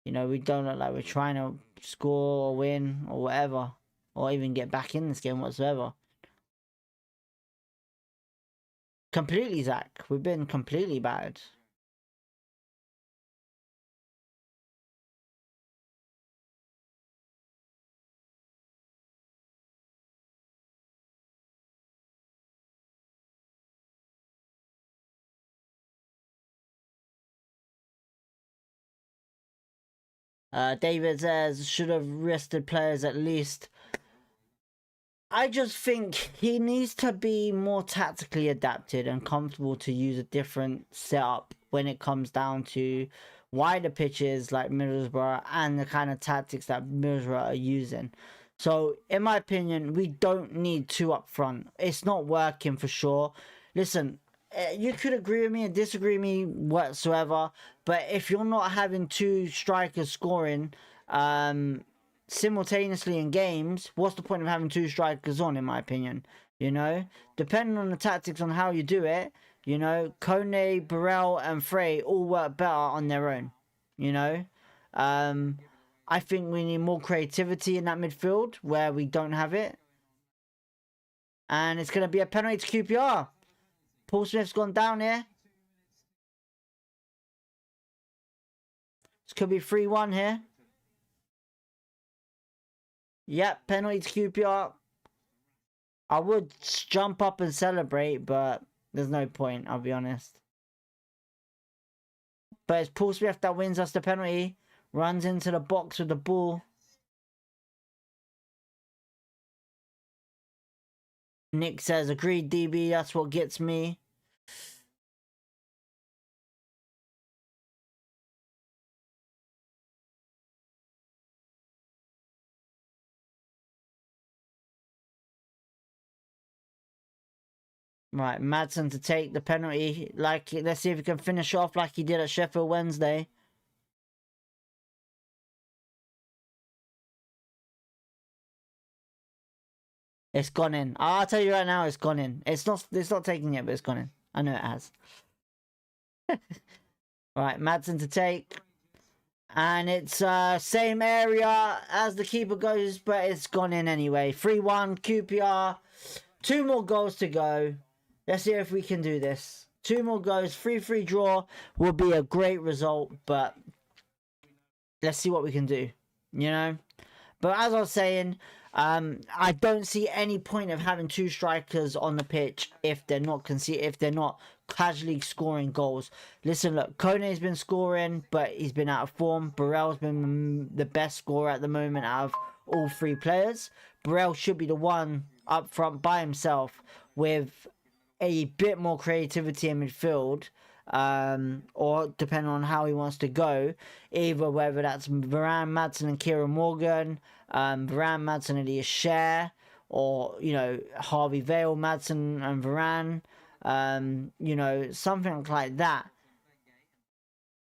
You know, we don't look like we're trying to score or win or whatever. Or even get back in this game whatsoever. Completely, Zach. We've been completely bad. David says, should have rested players at least. I just think he needs to be more tactically adapted and comfortable to use a different setup when it comes down to wider pitches like Middlesbrough and the kind of tactics that Middlesbrough are using. So, in my opinion, we don't need two up front. It's not working for sure. Listen, you could agree with me and disagree with me whatsoever, but if you're not having two strikers scoring, simultaneously in games, what's the point of having two strikers on, in my opinion? You know, depending on the tactics on how you do it, you know, Kone, Burrell and Frey all work better on their own. You know, I think we need more creativity in that midfield where we don't have it, and it's going to be a penalty to QPR. Paul Smith's gone down here. This could be 3-1 here. Yep, penalty to QPR. I would jump up and celebrate, but there's no point, I'll be honest. But it's Paul Smith that wins us the penalty. Runs into the box with the ball. Nick says, agreed, DB, that's what gets me. Right, Madsen to take the penalty. Like, let's see if he can finish off like he did at Sheffield Wednesday. It's gone in. I'll tell you right now, it's gone in. It's not taking it, but it's gone in. I know it has. Right, Madsen to take. And it's same area as the keeper goes, but it's gone in anyway. 3-1, QPR. 2 more goals to go. Let's see if we can do this. 2 more goals. 3-3 draw will be a great result, but let's see what we can do. You know? But as I was saying, I don't see any point of having 2 strikers on the pitch if they're not casually scoring goals. Listen, look, Kone's been scoring, but he's been out of form. Burrell's been the best scorer at the moment out of all 3 players. Burrell should be the one up front by himself with a bit more creativity in midfield, or depending on how he wants to go, either whether that's Varane, Madsen and Kieran Morgan, Varane, Madsen and Elias Share, or, you know, Harvey Vale, Madsen and Varane, you know, something like that.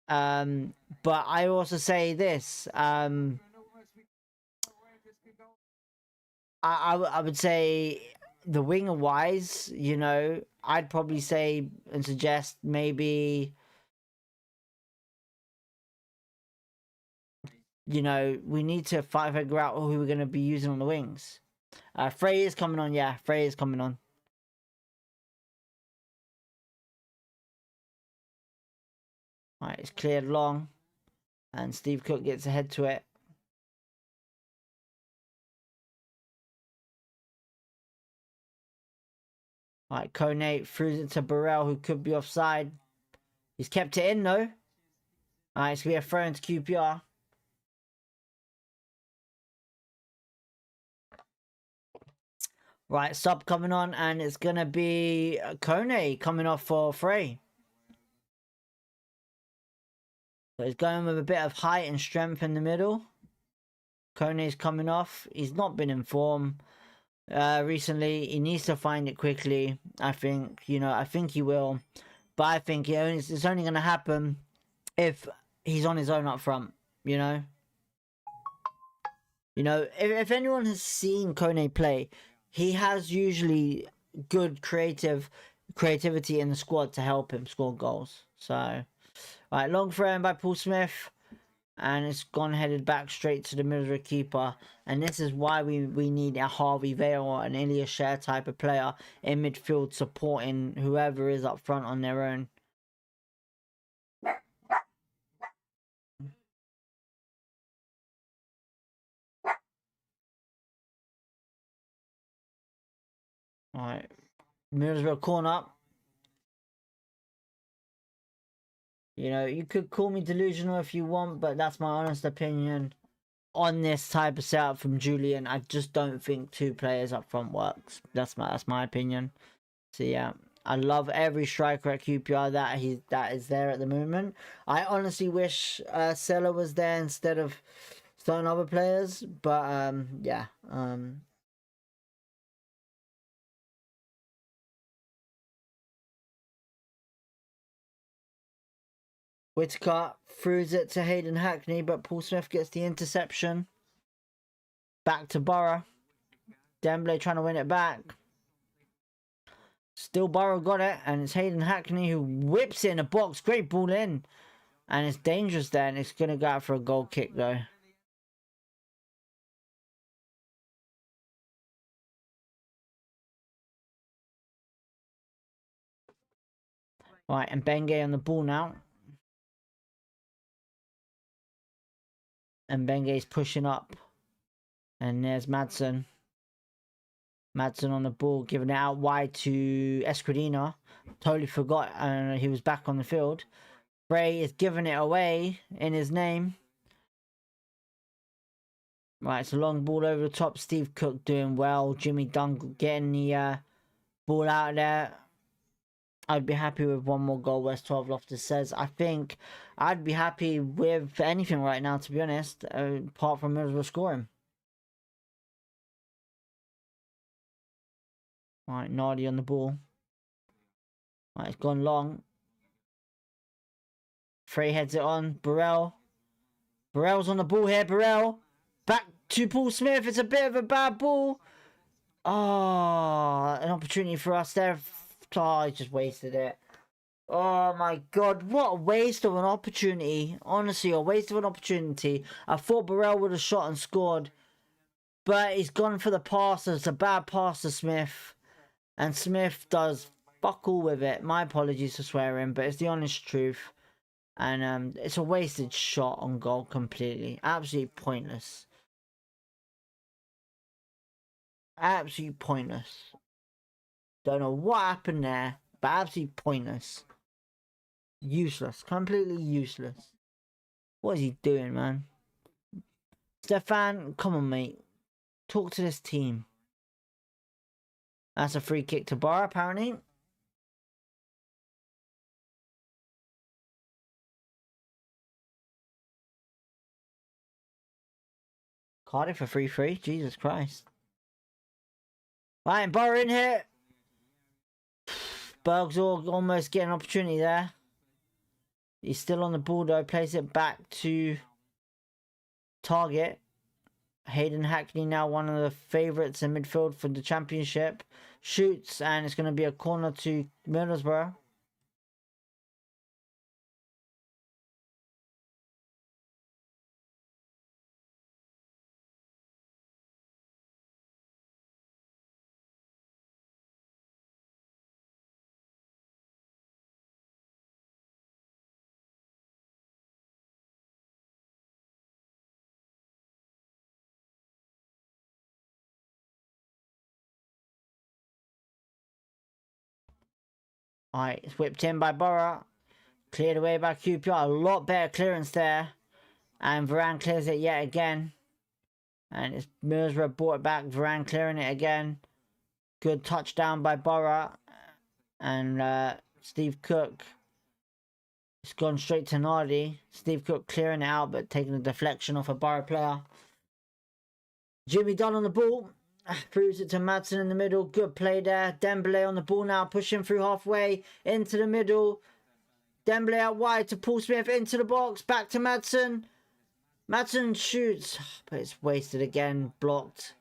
But I also say this, I would say the winger wise, you know, I'd probably say and suggest maybe, you know, we need to figure out who we're going to be using on the wings. Frey is coming on, yeah, Frey is coming on. Alright, it's cleared long, and Steve Cook gets ahead to it. Alright, Kone throws it to Burrell, who could be offside. He's kept it in, though. Alright, it's going to be a throw into QPR. Right, sub coming on, and it's going to be Kone coming off for Frey. So he's going with a bit of height and strength in the middle. Kone's coming off. He's not been in form recently. He needs to find it quickly. I think, you know, I think he will. But I think it's only going to happen if he's on his own up front, you know? You know, if anyone has seen Kone play, he has usually good creativity in the squad to help him score goals. So, right, long throw in by Paul Smith. And it's gone headed back straight to the Middlesbrough keeper. And this is why we need a Harvey Vale or an Elias Share type of player in midfield supporting whoever is up front on their own. Alright. Middlesbrough corner. You know, you could call me delusional if you want, but that's my honest opinion on this type of setup from Julian. I just don't think 2 players up front works. That's my opinion. So yeah, I love every striker at QPR that is there at the moment. I honestly wish Sella was there instead of certain other players, but yeah. Whitaker throws it to Hayden Hackney, but Paul Smith gets the interception. Back to Borough. Dembele trying to win it back. Still Borough got it, and it's Hayden Hackney who whips it in a box. Great ball in. And it's dangerous there, and it's going to go out for a goal kick, though. Right, and Benge on the ball now. And Benge's pushing up. And there's Madsen. Madsen on the ball, giving it out wide to Escudina. Totally forgot he was back on the field. Frey is giving it away in his name. Right, it's a long ball over the top. Steve Cook doing well. Jimmy Dunn getting the ball out there. I'd be happy with 1 more goal, West 12 Loftus says. I think I'd be happy with anything right now, to be honest, apart from Middlesbrough scoring. Right, Nardi on the ball. Right, it's gone long. Frey heads it on. Burrell. Burrell's on the ball here. Burrell. Back to Paul Smith. It's a bit of a bad ball. Oh, an opportunity for us there. Oh, I just wasted it. Oh my god, what a waste of an opportunity. Honestly, a waste of an opportunity. I thought Burrell would have shot and scored, but he's gone for the pass. It's a bad pass to Smith, and Smith does fuck all with it. My apologies for swearing, but it's the honest truth. And it's a wasted shot on goal completely. Absolutely pointless. Absolutely pointless. Don't know what happened there, but absolutely pointless. Useless. Completely useless. What is he doing, man? Stefan, come on, mate. Talk to this team. That's a free kick to Bar, apparently. Cardiff for 3-3. Jesus Christ. Right, Bar in here. Berg's almost getting an opportunity there. He's still on the ball though. Plays it back to Target. Hayden Hackney, now one of the favourites in midfield for the championship. Shoots, and it's going to be a corner to Middlesbrough. Alright, it's whipped in by Borough. Cleared away by QPR. A lot better clearance there. And Varane clears it yet again. And it's Middlesbrough brought it back. Varane clearing it again. Good touchdown by Borough. And Steve Cook. It's gone straight to Nardi. Steve Cook clearing it out, but taking a deflection off a Borough player. Jimmy Dunn on the ball. Proves it to Madsen in the middle. Good play there. Dembele on the ball now. Pushing through halfway. Into the middle. Dembele out wide to Paul Smith. Into the box. Back to Madsen. Madsen shoots. But it's wasted again. Blocked.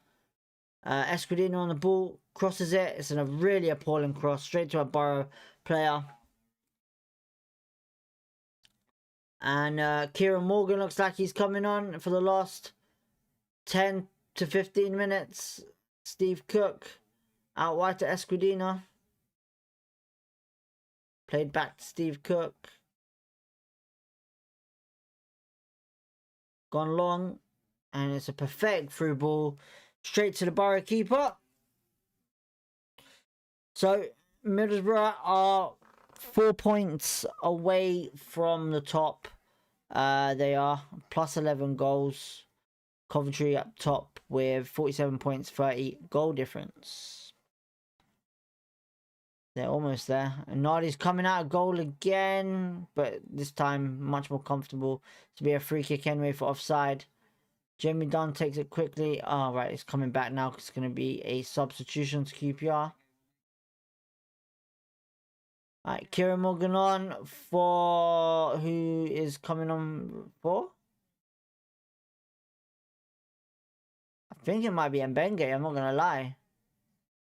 Escudino on the ball. Crosses it. It's a really appalling cross. Straight to a Borough player. And Kieran Morgan looks like he's coming on for the last 10 to 15 minutes. Steve Cook out wide to Escudino. Played back to Steve Cook. Gone long. And it's a perfect through ball. Straight to the Borough keeper. So Middlesbrough are 4 points away from the top. They are plus 11 goals. Coventry up top with 47 points, 30 goal difference. They're almost there. And Nardi's coming out of goal again, but this time much more comfortable to be a free kick anyway for offside. Jimmy Dunn takes it quickly. Oh, right, it's coming back now because it's going to be a substitution to QPR. Alright, Kieran Morgan on for... Who is coming on for? I think it might be Mbenge, I'm not going to lie.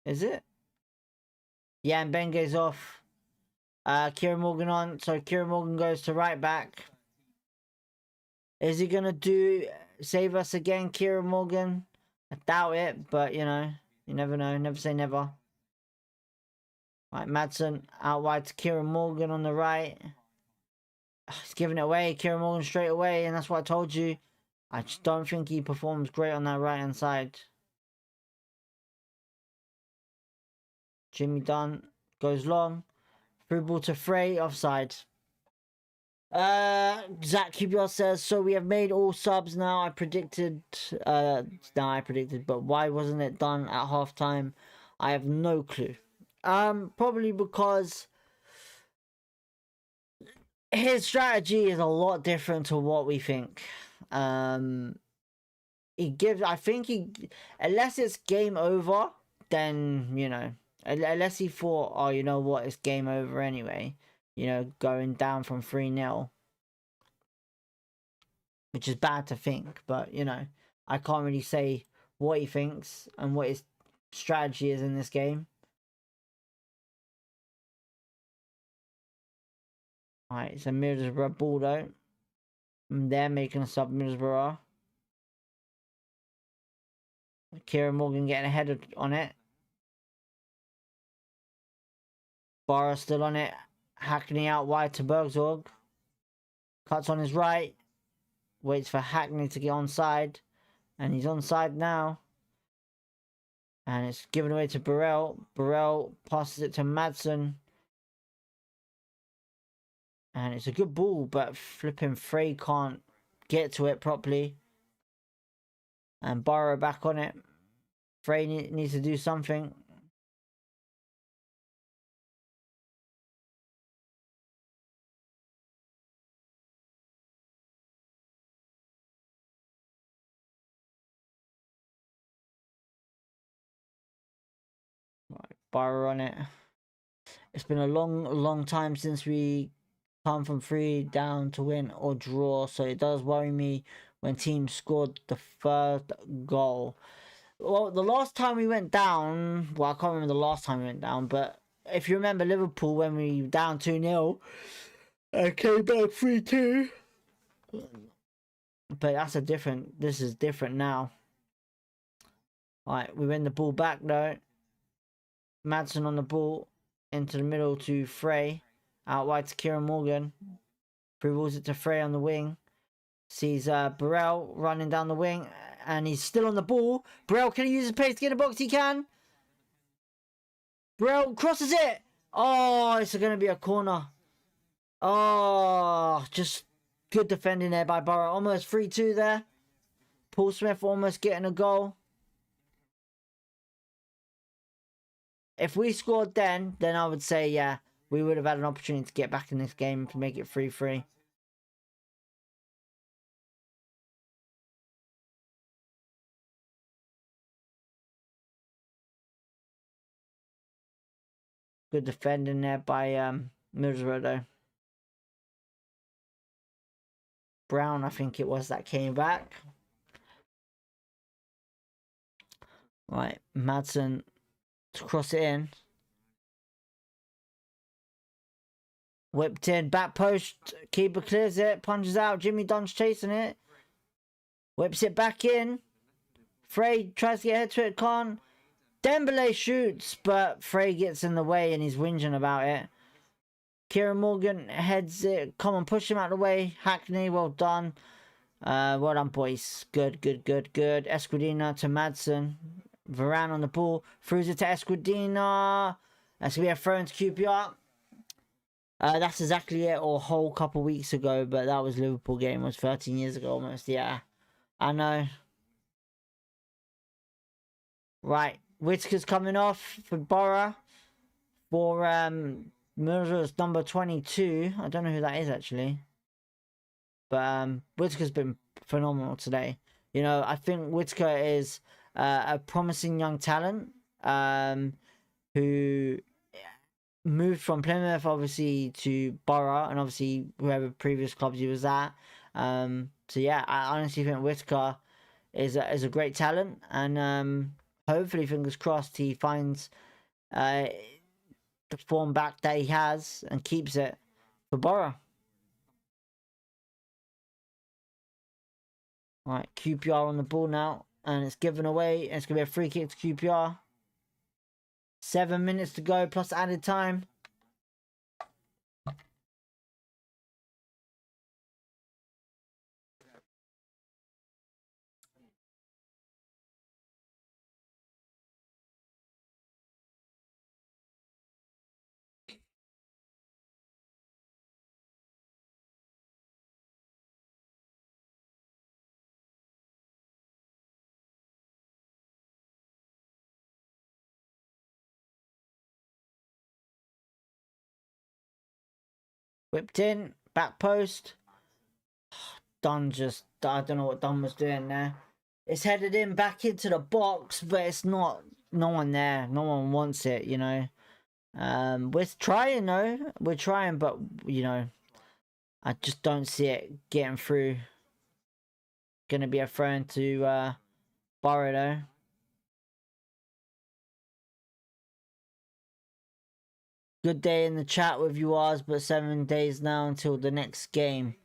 Is it? Yeah, Mbenge's off. Kieran Morgan on. So Kieran Morgan goes to right back. Is he going to save us again, Kieran Morgan? I doubt it, but you know, you never know. Never say never. Right, Madsen out wide to Kieran Morgan on the right. He's giving it away. Kieran Morgan straight away, and that's what I told you. I just don't think he performs great on that right hand side. Jimmy Dunn goes long. Through ball to Frey, offside. Zach QPR says, so we have made all subs now. I predicted, but why wasn't it done at halftime? I have no clue. Probably because his strategy is a lot different to what we think. Unless it's game over, then, you know, unless he thought, oh, you know what, it's game over anyway, you know, going down from 3-0, which is bad to think, but, you know, I can't really say what he thinks and what his strategy is in this game. Alright, it's a Middlesbrough ball though. They're making a sub Middlesbrough. Kieran Morgan getting ahead on it. Barra still on it. Hackney out wide to Bergzorg. Cuts on his right. Waits for Hackney to get onside. And he's onside now. And it's given away to Burrell. Burrell passes it to Madsen. And it's a good ball, but flipping Frey can't get to it properly. And Barra back on it. Frey needs to do something. Right, Barra on it. It's been a long time since we come from 3 down to win or draw, so it does worry me when teams scored the first goal. Well, the last time we went down, well, I can't remember the last time we went down, but if you remember Liverpool when we were down 2-0 and came back 3-2, but that's this is different now. Alright, we win the ball back though. Madsen on the ball, into the middle to Frey, out wide to Kieran Morgan, through balls it to Frey on the wing, sees Burrell running down the wing, and he's still on the ball. Burrell, can he use his pace to get a box? He can. Burrell crosses it. Oh, it's going to be a corner. Oh, just good defending there by Burrell. Almost 3-2 there. Paul Smith almost getting a goal. If we scored then I would say, yeah, we would have had an opportunity to get back in this game to make it 3-3. Good defending there by Middlesbrough though. Brown, I think it was, that came back. Right, Madsen to cross it in. Whipped in, back post, keeper clears it, punches out, Jimmy Dunn's chasing it. Whips it back in. Frey tries to get head to it, can't. Dembele shoots, but Frey gets in the way and he's whinging about it. Kieran Morgan heads it. Come on, push him out of the way. Hackney, well done. Well done, boys. Good. Esquidina to Madsen. Varane on the ball. Throws it to Esquidina. That's going to be a throw into QPR. That's exactly it, or a whole couple weeks ago, but that was Liverpool game. It was 13 years ago almost. Yeah, I know. Right, Whitaker's coming off for Borough. For Middlesbrough's number 22. I don't know who that is actually. But Whitaker's been phenomenal today. You know, I think Whitaker is a promising young talent who moved from Plymouth obviously to Borough, and obviously whoever previous clubs he was at. So yeah, I honestly think Whitaker is a great talent, and hopefully, fingers crossed, he finds the form back that he has and keeps it for Borough. Right, QPR on the ball now, and it's given away. It's going to be a free kick to QPR. 7 minutes to go, plus added time. Whipped in, back post. Dunn just, I don't know what Dunn was doing there. It's headed in back into the box, but it's not, no one there. No one wants it, you know. We're trying though. We're trying, but, you know, I just don't see it getting through. Gonna be a throw into Borough though. Good day in the chat with you, Oz, but 7 days now until the next game.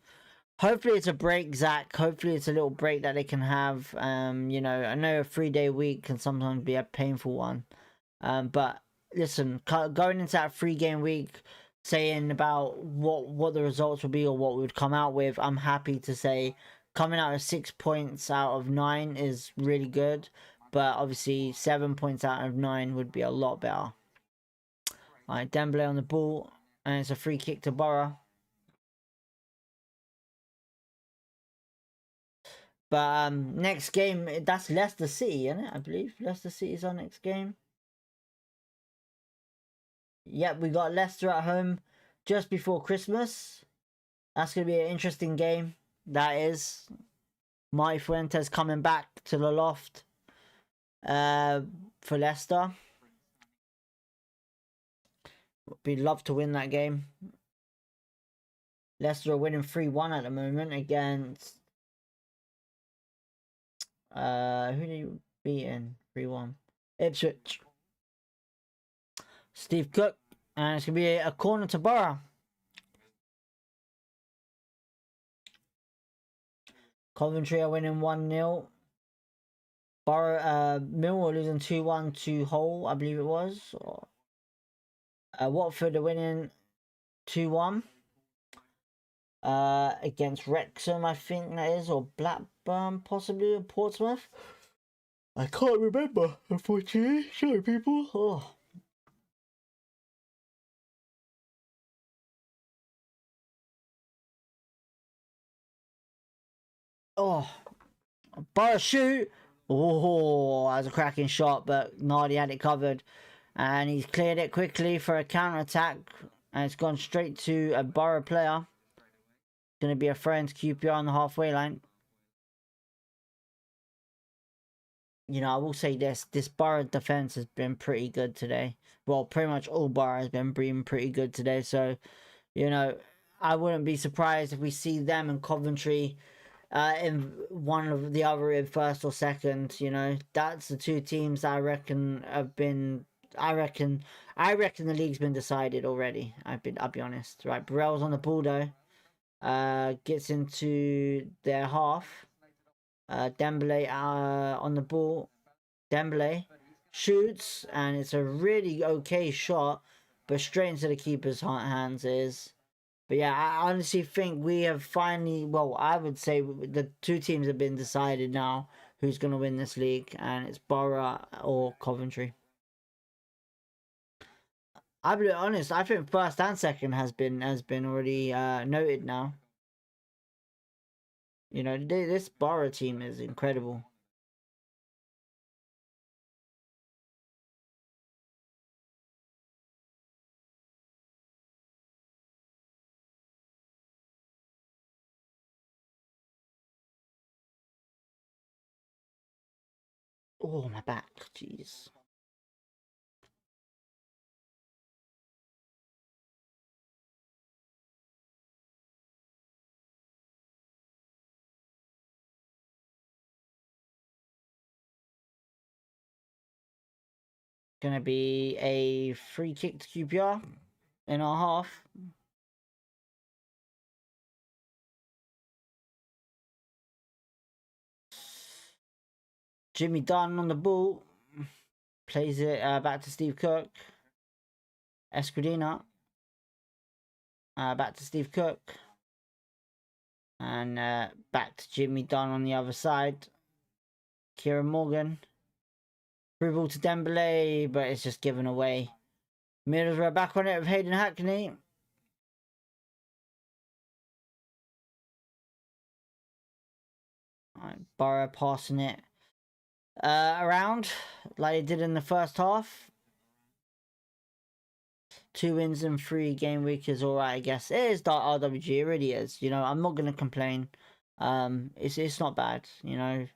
Hopefully it's a break, Zach. Hopefully it's a little break that they can have. You know, I know a 3-day week can sometimes be a painful one. But listen, going into that 3-game week, saying about what the results would be or what we would come out with, I'm happy to say coming out of 6 points out of 9 is really good. But obviously 7 points out of 9 would be a lot better. Alright, Dembele on the ball, and it's a free kick to Borough. But next game, that's Leicester City, isn't it? I believe Leicester City is our next game. Yep, we got Leicester at home just before Christmas. That's going to be an interesting game. That is. Marty Fuentes coming back to the loft for Leicester. We'd love to win that game. Leicester are winning 3-1 at the moment against... who did you beat in 3-1? Ipswich. Steve Cook. And it's going to be a corner to Borough. Coventry are winning 1-0. Borough, Millwall losing 2-1 to Hull, I believe it was. Watford are winning 2-1. Against Wrexham, I think that is, or Blackburn, possibly, or Portsmouth. I can't remember, unfortunately. Sorry, people. Oh. Oh. Borough shoot. Oh, that was a cracking shot, but Nardi had it covered. And he's cleared it quickly for a counter-attack. And it's gone straight to a Borough player. Going to be a friend's QPR on the halfway line. You know, I will say this Borough defense has been pretty good today. Well, pretty much all Borough has been pretty good today. So, you know, I wouldn't be surprised if we see them and Coventry in one of the other in first or second. You know, that's the two teams I reckon have been... I reckon the league's been decided already. I'll be honest. Right, Burrell's on the ball though. Gets into their half. Dembele on the ball. Dembele shoots, and it's a really okay shot, but straight into the keeper's hands is. But yeah, I honestly think we have finally, well, I would say the two teams have been decided now who's going to win this league, and it's Borough or Coventry. I'll be honest, I think first and second has been already noted now. You know, this Borough team is incredible. Oh, my back, jeez. Gonna be a free kick to QPR in our half. Jimmy Dunn on the ball. Plays it back to Steve Cook. Escudina. Back to Steve Cook. And back to Jimmy Dunn on the other side. Kieran Morgan. Through ball to Dembele, but it's just given away. Middlesbrough back on it with Hayden Hackney. Right, Borough passing it around like they did in the first half. 2 wins in 3 game week is alright, I guess. It is RWG, it really is. You know, I'm not gonna complain. It's not bad, you know.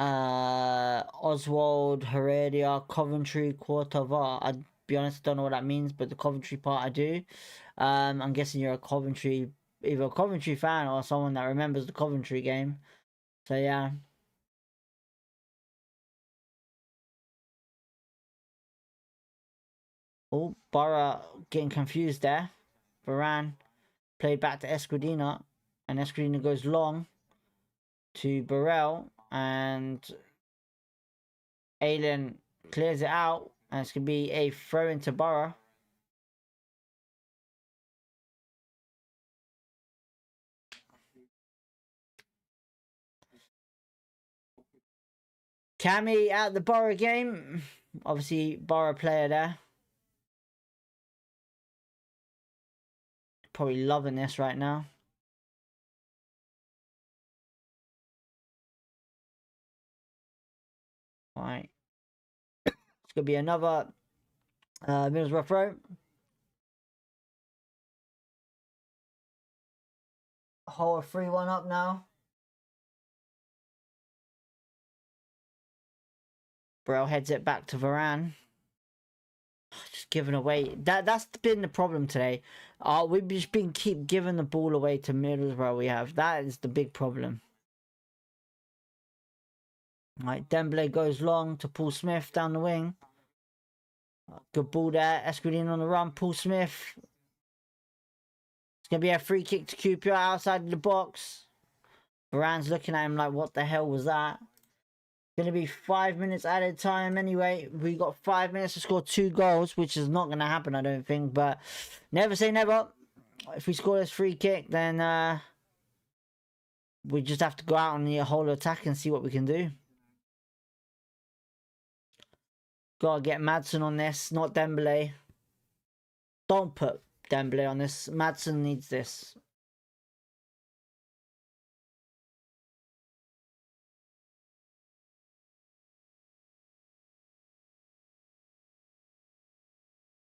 Oswald, Heredia, Coventry, Quartava. I'd be honest, I don't know what that means, but the Coventry part I do. I'm guessing you're either a Coventry fan or someone that remembers the Coventry game. So yeah. Oh, Borough getting confused there. Varane played back to Escudina, and Escudina goes long to Burrell, and Aylin clears it out, and it's going to be a throw into Borough. Cammy at the Borough game. Obviously, Borough player there. Probably loving this right now. Alright. It's going to be another Middlesbrough throw. Whole 3-1 up now. Burrell heads it back to Varane. Just giving away. That's been the problem today. We've just been keep giving the ball away to Middlesbrough. That is the big problem. Right, Dembele goes long to Paul Smith down the wing. Good ball there. Escudin on the run. Paul Smith. It's going to be a free kick to QPR outside of the box. Varane's looking at him like, what the hell was that? Going to be 5 minutes added time anyway. We got 5 minutes to score 2 goals, which is not going to happen, I don't think. But never say never. If we score this free kick, then we just have to go out on the whole attack and see what we can do. Gotta get Madsen on this, not Dembele. Don't put Dembele on this. Madsen needs this.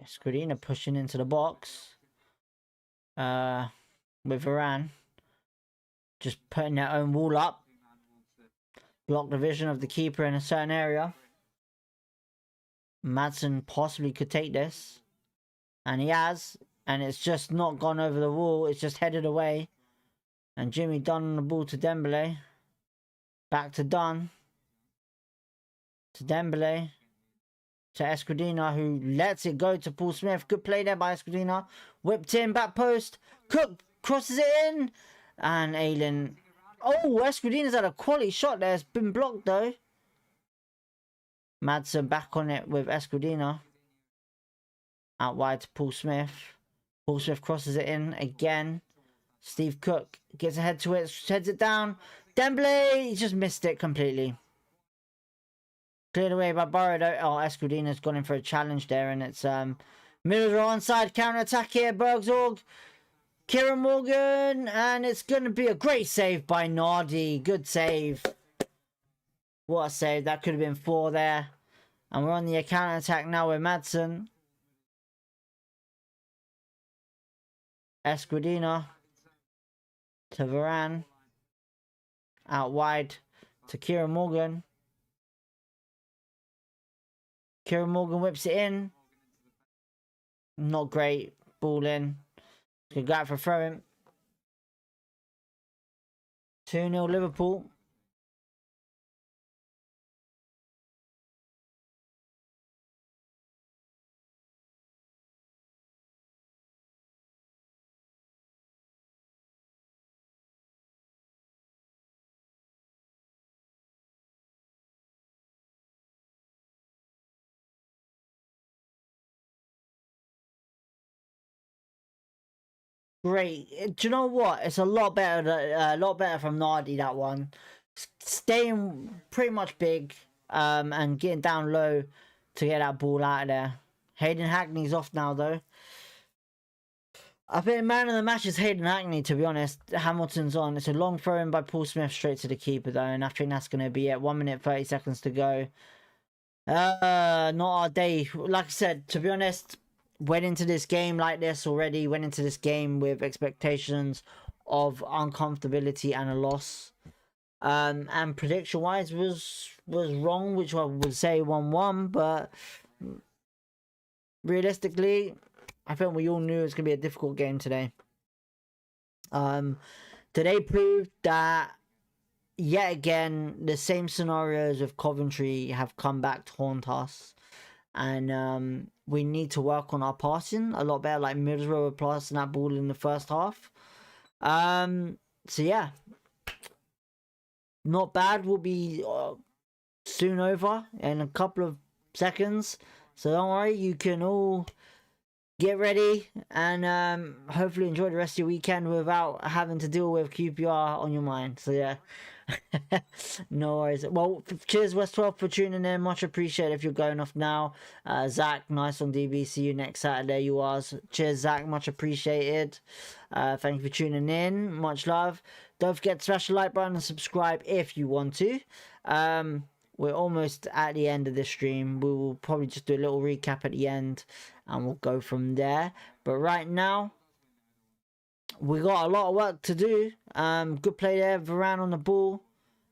Escudina pushing into the box. With Varane. Just putting their own wall up. Block the vision of the keeper in a certain area. Madsen possibly could take this. And he has. And it's just not gone over the wall. It's just headed away. And Jimmy Dunn on the ball to Dembele. Back to Dunn. To Dembele. To Escudina, who lets it go to Paul Smith. Good play there by Escudina. Whipped in, back post. Cook crosses it in. And Aylin. Oh, Escudina's had a quality shot there. It's been blocked though. Madsen back on it with Escudina. Out wide to Paul Smith. Paul Smith crosses it in again. Steve Cook gets ahead to it. Heads it down. Dembele, he just missed it completely. Cleared away by Borough though. Oh, Escudina's gone in for a challenge there, and it's Middlesbrough onside, counter attack here. Bergsorg, Kieran Morgan, and it's going to be a great save by Nardi. Good save. What a save. That could have been 4 there. And we're on the counter attack now with Madsen. Escudina to Varane. Out wide to Kieran Morgan. Kieran Morgan whips it in. Not great. Ball in. Good go out for throwing. 2-0 Liverpool. Great. Do you know what? It's a lot better from Nardi, that one. Staying pretty much big and getting down low to get that ball out of there. Hayden Hackney's off now though. I think man of the match is Hayden Hackney, to be honest. Hamilton's on. It's a long throw in by Paul Smith straight to the keeper though, and I think that's going to be it. 1 minute 30 seconds to go. Not our day. Like I said, to be honest, went into this game like this already. Went into this game with expectations of uncomfortability and a loss. And prediction wise was wrong, which I would say 1-1, but realistically, I think we all knew it was gonna be a difficult game today. Today proved that yet again the same scenarios of Coventry have come back to haunt us. and we need to work on our passing a lot better. Like Middlesbrough were passing that ball in the first half. So yeah, not bad. We'll be soon over in a couple of seconds. So don't worry, you can all get ready and hopefully enjoy the rest of your weekend without having to deal with QPR on your mind. So yeah. No worries. Well, cheers West 12 for tuning in. Much appreciated if you're going off now. Zach, nice on DB. See you next Saturday, you was. Cheers, Zach. Much appreciated. Thank you for tuning in. Much love. Don't forget to smash the like button and subscribe if you want to. We're almost at the end of this stream. We will probably just do a little recap at the end and we'll go from there. But right now, we got a lot of work to do. Good play there, Varane on the ball,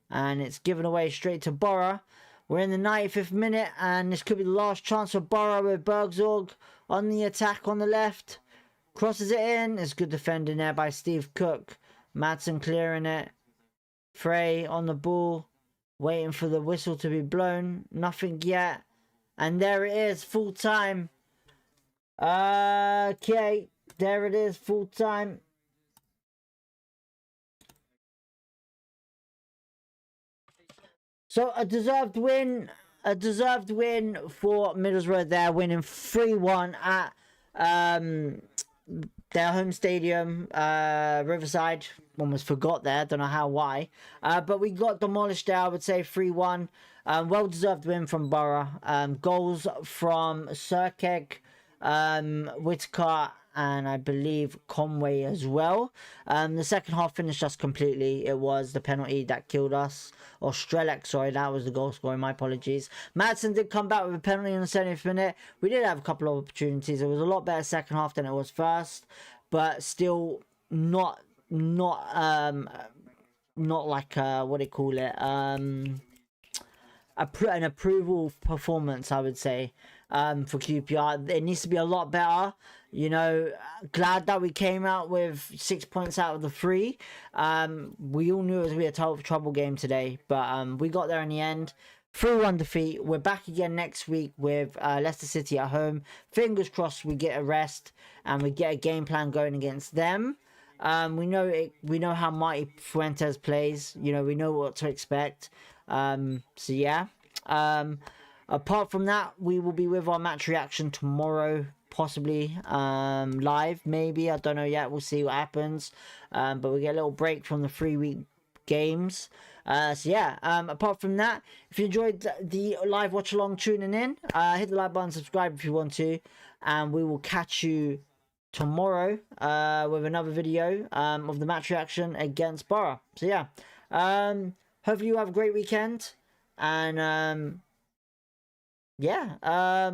and it's given away straight to Borough. We're in the 95th minute, and this could be the last chance for Borough with Bergzorg on the attack on the left. Crosses it in. It's good defending there by Steve Cook. Madsen clearing it. Frey on the ball, waiting for the whistle to be blown. Nothing yet. And there it is, full time. Okay, there it is, full time. So a deserved win for Middlesbrough there, winning 3-1 at their home stadium, Riverside. Almost forgot there, don't know how, why. But we got demolished there, I would say 3-1. Well-deserved win from Borough. Goals from Serkeg, Whitaker, and I believe Conway as well. The second half finished us completely. It was the penalty that killed us. Or Strelec, sorry, that was the goal scorer, my apologies. Madsen did come back with a penalty in the 70th minute. We did have a couple of opportunities. It was a lot better second half than it was first, but still not like what do you call it, an approval performance, I would say, for QPR. It needs to be a lot better. You know, glad that we came out with 6 points out of the 3. We all knew it was going to be a trouble game today, but we got there in the end. 3-1 defeat. We're back again next week with Leicester City at home. Fingers crossed we get a rest and we get a game plan going against them. We know how Mighty Fuentes plays. You know, we know what to expect. So yeah. Apart from that, we will be with our match reaction tomorrow, possibly live, maybe. I don't know yet. We'll see what happens. But we get a little break from the 3-week games. So yeah, apart from that, if you enjoyed the live watch along tuning in, hit the like button, subscribe if you want to, and we will catch you tomorrow with another video of the match reaction against Borough. So yeah, hopefully you have a great weekend, and yeah,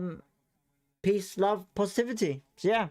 peace, love, positivity. So yeah.